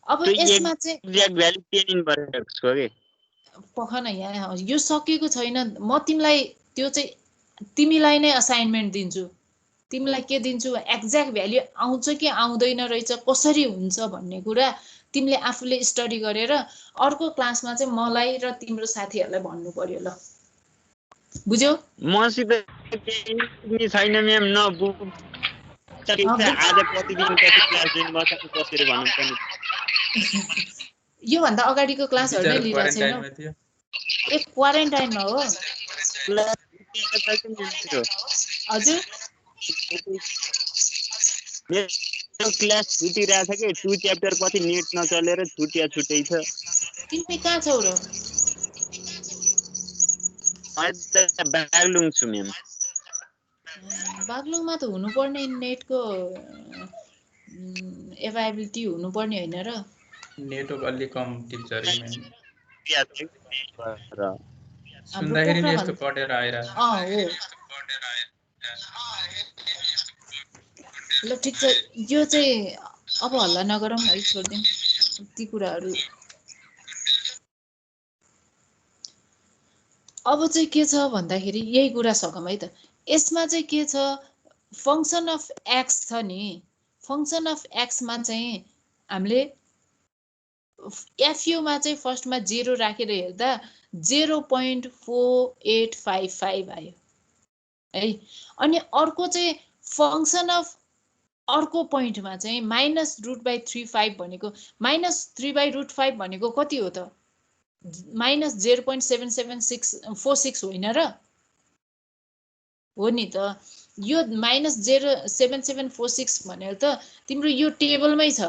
अब यसमा चाहिँ एक्ज्याक्ट भ्यालु 10 इन्भर्स x को के पखन यहाँ यो सकेको छैन। म तिमीलाई त्यो चाहिँ तिमीलाई नै असाइनमेन्ट दिन्छु। तिमीलाई के दिन्छु, एक्ज्याक्ट भ्याल्यु आउँछ कि आउँदैन रहेछ, कसरी हुन्छ भन्ने कुरा तिमीले आफूले स्टडी गरेर अर्को क्लासमा चाहिँ मलाई र तिम्रो साथीहरूलाई भन्नु पर्यो ल। बुझ्यौ? मसित केही छैन म्याम, न बुक आज प्रतिदिन कति क्लास दिनु भएको कसरी भन्नु पनि। यो भन्दा अगाडिको क्लासहरु नै लिइरा छैन। एक क्वारेन्टाइनमा हो। हजुर मेरो क्लास छुटिरहेछ के 2 च्याप्टर पछि नेट नचलेर छुट्टै छ। तिमी कहाँ छौ र? बागलुङ छु म्याम। बागलुङमा त हुनुपर्ने नेटको एभाइबिलिटी हुनुपर्ने हैन र? नेटवर्क अलि कम टिप्छ रे म्याम। हाम्रो सुन्दाखेरि नि यस्तो कटेर आइरा। हो ल ठिक छ, यो चाहिँ अब हल्ला नगरौँ है, छोड्दिउँ ती कुराहरू। अब चाहिँ के छ भन्दाखेरि यही कुरा सकौँ है त। यसमा चाहिँ के छ, फङ्सन अफ एक्स छ नि, फङ्सन अफ एक्समा चाहिँ हामीले एफयुमा चाहिँ फर्स्टमा 0 राखेर हेर्दा 0.4855 आयो है। अनि अर्को चाहिँ फङ्सन अफ अर्को पोइन्टमा चाहिँ -√/3/5 भनेको -3/√5 भनेको कति हो त? -0.7746 होइन र? हो नि त। यो -0.7746 भनेर त तिम्रो यो टेबलमै छ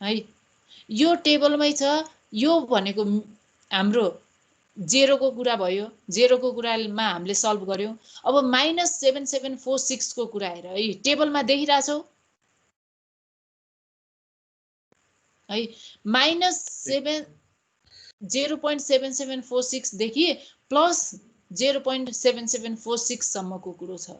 है, यो टेबलमै छ। यो भनेको हाम्रो 0 को कुरा भयो, 0 को कुरामा हामीले सल्भ गर्यौं। अब -7746 को कुरा हेर है, टेबलमा देखिरहेछौ है। -0.7746 देखि प्लस 0.7746 सम्मको कुरो छ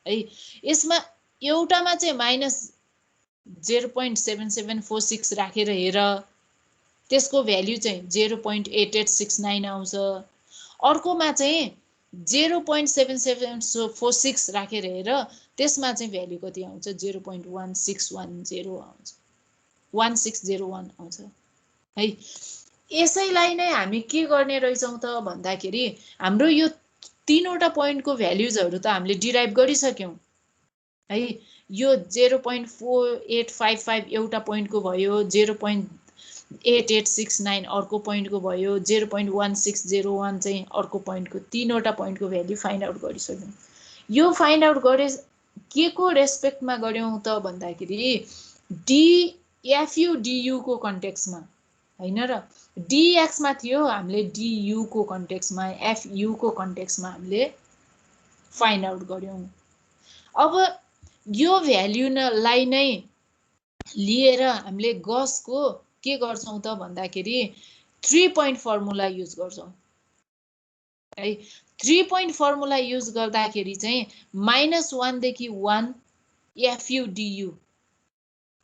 है। यसमा एउटामा चाहिँ -0.7746 राखेर हेर, त्यसको भ्याल्यु चाहिँ 0.8869 आउँछ। अर्कोमा चाहिँ 0.7746 राखेर हेर, त्यसमा चाहिँ भ्याल्यु कति आउँछ? 0.1610 आउँछ, 1601 आउँछ है। यसैलाई नै हामी के गर्ने रहेछौँ त भन्दाखेरि हाम्रो यो तीनवटा पोइन्टको भ्याल्युजहरू त हामीले डिराइभ गरिसक्यौं है। यो 0.4855 एउटा पोइन्टको भयो, 0.8869 अर्को पोइन्टको भयो, 0.1601 चाहिँ अर्को पोइन्टको, तीनवटा पोइन्टको भ्याल्यु फाइन्ड आउट गरिसक्यौं। यो फाइन्ड आउट के को रेस्पेक्टमा गर्यौं त भन्दाखेरि एफयु डियु को कन्टेक्स्टमा हैन र dx मा थियो हामीले du को कन्टेक्स्टमा fu को कन्टेक्स्टमा हामीले फाइन्ड आउट गर्यौं। अब यो भ्यालुलाई नै लिएर हामीले गसको के गर्छौं त भन्दाखेरि 3 पोइन्ट फर्मुला युज गर्छौं है। 3 पोइन्ट फर्मुला युज गर्दाखेरि चाहिँ -1 देखि 1 fu du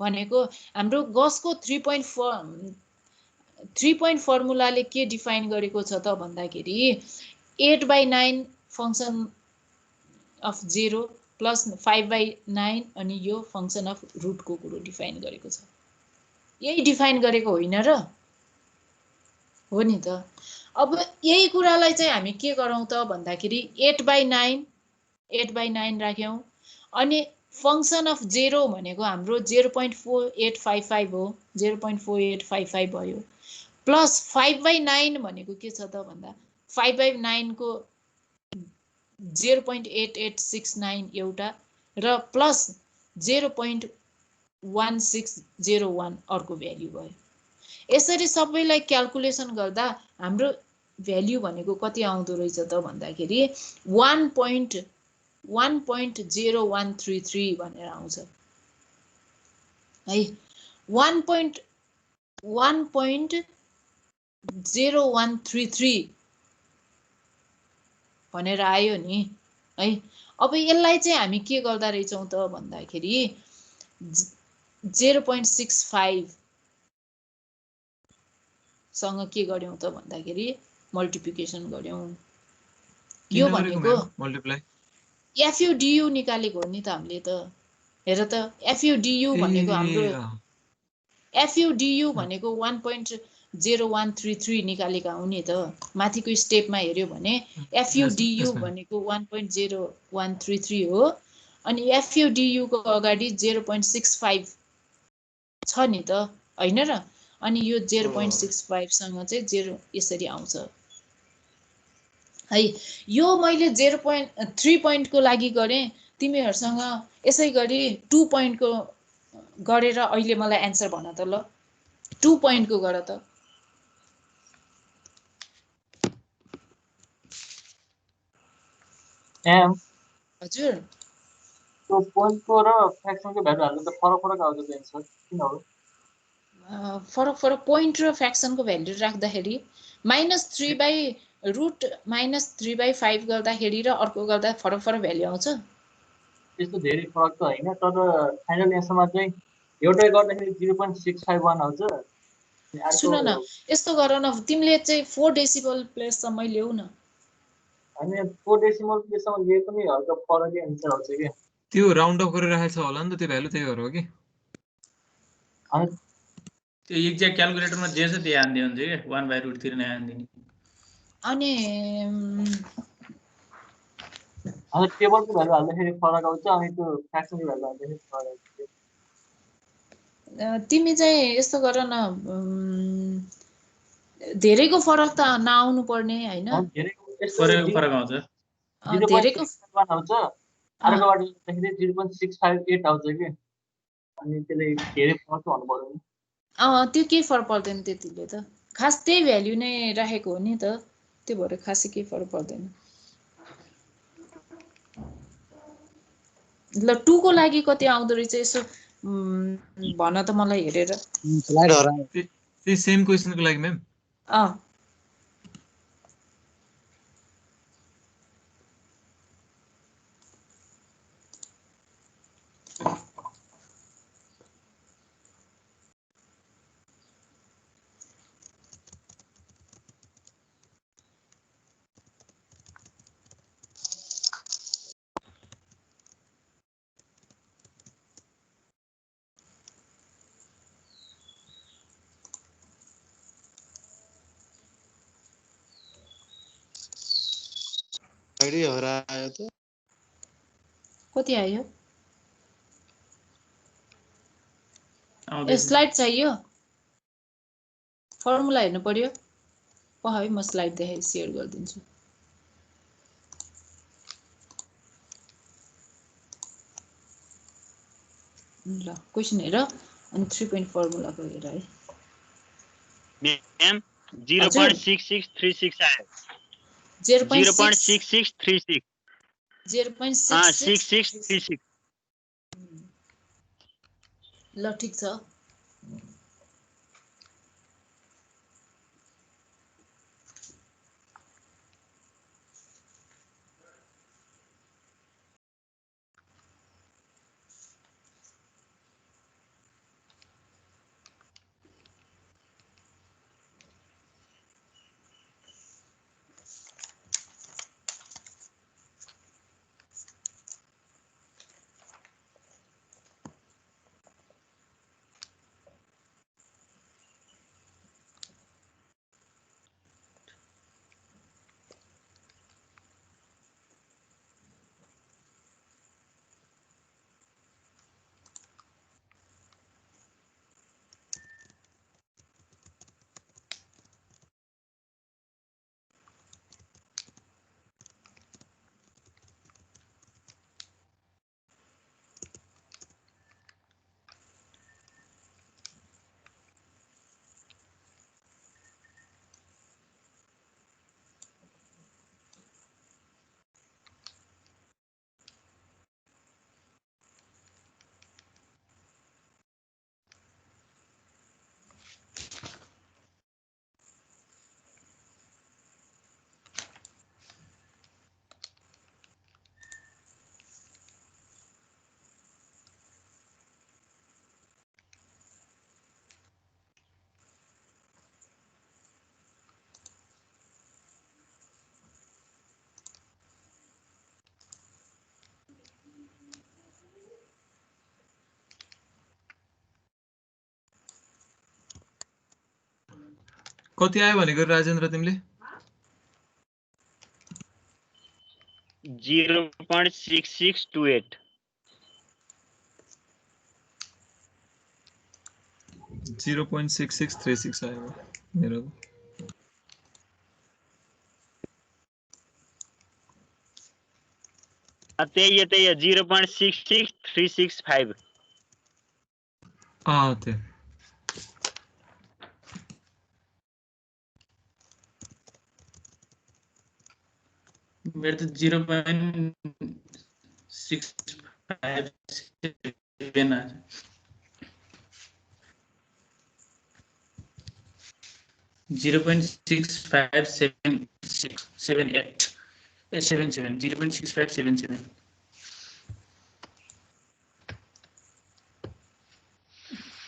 भनेको हाम्रो गसको 3 पोइन्ट फर्मुलाले के डिफाइन गरेको छ त भन्दाखेरि 8/9 फंक्सन अफ 0 प्लस 5/9 अनि यो फंक्सन अफ रुटको कुरो डिफाइन गरेको छ। यही डिफाइन गरेको होइन र हो नि त। अब यही कुरालाई चाहिँ हामी के गरौँ त भन्दाखेरि 8/9 राख्यौं अनि फंक्सन अफ 0 भनेको हाम्रो 0.4855 हो 0.4855 भयो प्लस 5/9 भनेको के छ त भन्दा 5/9 को 0.8869 एउटा र प्लस 0.1601 अर्को भ्यालु भयो। यसरी सबैलाई क्याल्कुलेसन गर्दा हाम्रो भ्यालु भनेको कति आउँदो रहेछ त भन्दाखेरि 1.0133 भनेर आउँछ है। 1.0133 भनेर आयो नि है। अब यसलाई चाहिँ हामी के गर्दा रहेछौं त भन्दाखेरि 0.65 सँग के गर्यौं त भन्दाखेरि मल्टिप्लिकेसन गर्यौं। यो भनेको मल्टिप्लाई fu du निकालेको हो नि त हामीले त। हेर त fu du भनेको हाम्रो fu du भनेको 1.0133 निकालेका हुँ नि त। माथिको स्टेपमा हेर्यो भने fu du भनेको 1.0133 हो अनि fu du को अगाडि 0.65 छ नि त हैन र। अनि यो 0.65 सँग चाहिँ 0 यसरी आउँछ है। यो मैले 3 पोइन्टको लागि गरे तिमीहरुसँग यसै गरी 2 पोइन्टको गरेर अहिले मलाई आन्सर भन त ल 2 पोइन्टको गर त। एम हजुर त्यो पोइन्टको र फ्र्याक्सनको भ्यालु हाल्दा त फरक आउँछ त आन्सर किन हो? फरक पोइन्ट र फ्र्याक्सनको भ्यालु राख्दाखेरि -3/√-3/5 गर्दाखेरि र अर्को गर्दा फरक भ्यालु आउँछ। त्यस्तो धेरै फरक त हैन तर फाइनल एन्सरमा चाहिँ एउटै गर्दाखेरि 0.651 आउँछ। सुन न यस्तो गर न तिमीले चाहिँ 4 डेसिमल प्लेससम्म ल्याउ न। अनि 4 डेसिमल प्लेससम्म लिए पनि हल्का फरकै आन्सर आउँछ के। त्यो राउन्ड अफ गरेर राखेको छ होला नि त त्यो भ्यालु त्यही भएर हो कि। अनि त्यो एक्ज्याक्ट क्याल्कुलेटरमा जे छ त्यही हान्दियो हुन्छ के 1/√3 नै हान्दिने। अनि टेबलको भ्यालु हाल्दाखेरि फरक आउँछ अनि त्यो फ्र्याक्सनको भ्यालु हाल्दाखेरि फरक आउँछ। तिमी चाहिँ यस्तो गर न धेरैको फरक त नआउनु पर्ने हैन। फरक आउँछ। धेरैको आउँछ अर्कोबाट गर्दाखेरि 0.658 आउँछ के। अनि त्यसले धेरै फरक हुनु पर्यो नि। त्यो केही फरक पर्दैन त्यतिले त। खास त्यही भ्यालु नै राखेको हो नि त त्यो भएर खासै केही फरक पर्दैन। ल 2 को लागि कति आउँदो रहेछ यसो भन त मलाई हेरेर। स्लाइड हरायो। त्यही सेम क्वेशनको लागि म्याम हरायो त। कति आयो? स्लाइड चाहियो? फर्मुला हेर्नु पर्यो। है म स्लाइड देखाइ शेयर गरिदिन्छु। ल क्वेसन हेर अनि 3 पोइन्ट फर्मुलाको हेर है म्याम 0.6636 आयो 0.6636 6636 ल ठीक छ कति आयो भनेको राजेन्द्र तिमीले 0.6628 0.6636 आयो मेरो त्यही 0.66365 त्यो मेरो त 0.657 आयो 0.65778 77 0.6577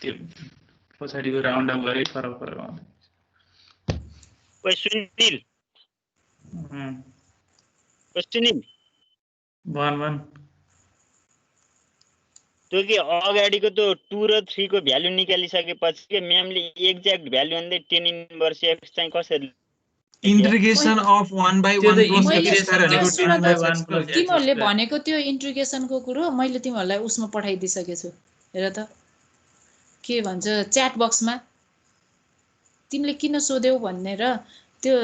त्यो पछाडिको राउन्ड अप गरे फरक आउँछ सुनिल भन त्यो के अगाडिको त्यो 2 र 3 को भ्यालु निकालिसकेपछि के म्यामले एक्ज्याक्ट भ्यालु भन्दै 10 इन्भर्स x चाहिँ कसरी integration of 1/1 plus x square भनेको 1/1 प्लस तिमीहरूले भनेको त्यो इन्टिग्रेसनको कुरो मैले तिमीहरूलाई उसमा पठाइदिइसकेको छु हेर त के भन्छ च्याट बक्समा तिमीले किन सोध्यौ भनेर त्यो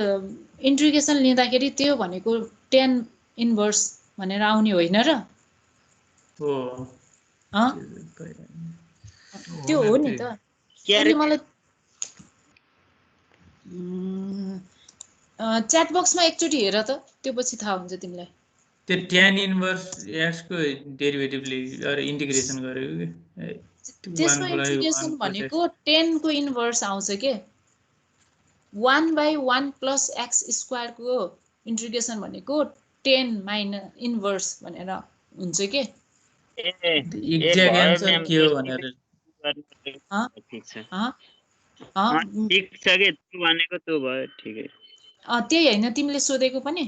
इन्टिग्रेसन लिँदाखेरि त्यो भनेको 10 इन्भर्स भनेर आउने होइन र हो त्यो हो नि त अनि मलाई च्याट बक्समा एकचोटि हेर त त्यो पछि थाहा हुन्छ तिमीलाई त्यो tan इन्भर्स x को डेरिभेटिभले अरे इन्टिग्रेसन गरेको के त्यसको इन्टिग्रेसन भनेको 10 को इन्भर्स आउँछ के 1/1 प्लस x स्क्वायर को इन्टिग्रेसन भनेको 10 माइनस इन्भर्स भनेर हुन्छ के एक्ज्याक्ट आन्सर के हो भनेर ठीक छ के त्यो भनेको त्यो भयो ठिकै त्यही हैन तिमीले सोधेको पनि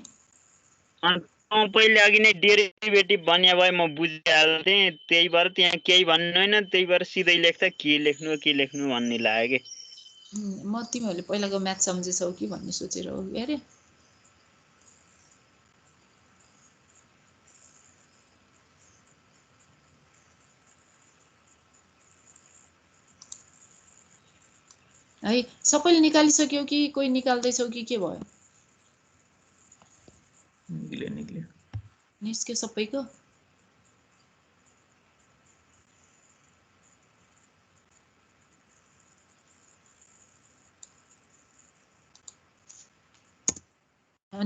पहिले अघि नै डेरिभेटिभ भन्या भए म बुझिहाल्थे त्यही भएर त्यहाँ केही भन्नु हैन त्यही भएर सिधै लेख्छ के लेख्नु भन्ने लाग्यो के म तिमीहरूले पहिलाको म्याथ सम्झेछौ कि भन्ने सोचेर हो अरे है सबैले निकालिसक्यो कि कोही निकाल्दैछौ कि के भयो निस्क्यो सबैको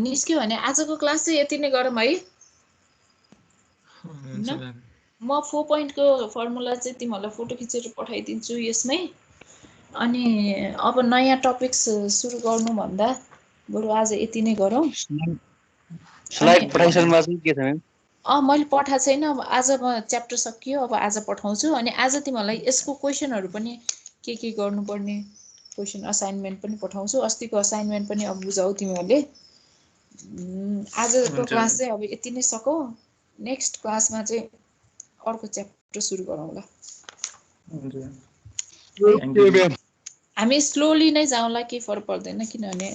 निस्क्यो भने आजको क्लास चाहिँ यति नै गरौँ है। म 4 पोइन्टको फर्मुला चाहिँ तिमीहरूलाई फोटो खिचेर पठाइदिन्छु यसमै। अनि अब नयाँ टपिक्स सुरु गर्नुभन्दा बरु आज यति नै गरौँ। स्लाइड पठाइसक्नु भएको छ के छ म्याम? मैले पठाएको छैन। अब आज म च्याप्टर सकियो, अब आज पठाउँछु। अनि आज तिमीहरूलाई यसको क्वेसनहरू पनि के गर्नुपर्ने क्वेसन असाइनमेन्ट पनि पठाउँछु। अस्तिको असाइनमेन्ट पनि अब बुझाऊ तिमीहरूले। आजको क्लास चाहिँ अब यति नै सकौँ। नेक्स्ट क्लासमा चाहिँ अर्को च्याप्टर सुरु गरौँला। हामी स्लोली नै जाउँला, केही फरक पर्दैन, किनभने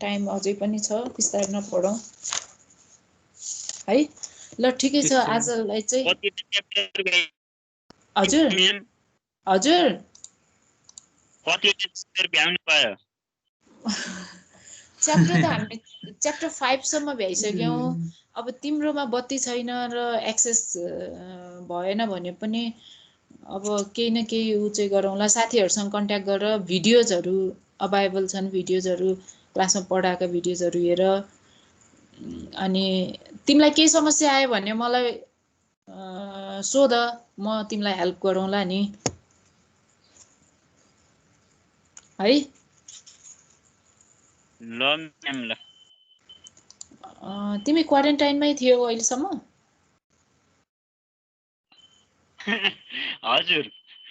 टाइम अझै पनि छ। बिस्तारै नपढौँ है। ल ठिकै छ। आजलाई चाहिँ हजुर हजुर च्याप्टर त हामी च्याप्टर 5 सम्म भ्याइसक्यौँ। अब तिम्रोमा बत्ती छैन र एक्सेस भएन भने पनि अब केही न केही उ चाहिँ गरौँला। साथीहरूसँग कन्ट्याक्ट गरेर भिडियोजहरू अभाइलेबल छन्, भिडियोजहरू क्लासमा पढाएका भिडियोजहरू हेर। अनि तिमीलाई केही समस्या आयो भने मलाई सोध, म तिमीलाई हेल्प गरौँला नि है। तिमी क्वारेन्टाइनमै थियौ अहिलेसम्म? हजुर।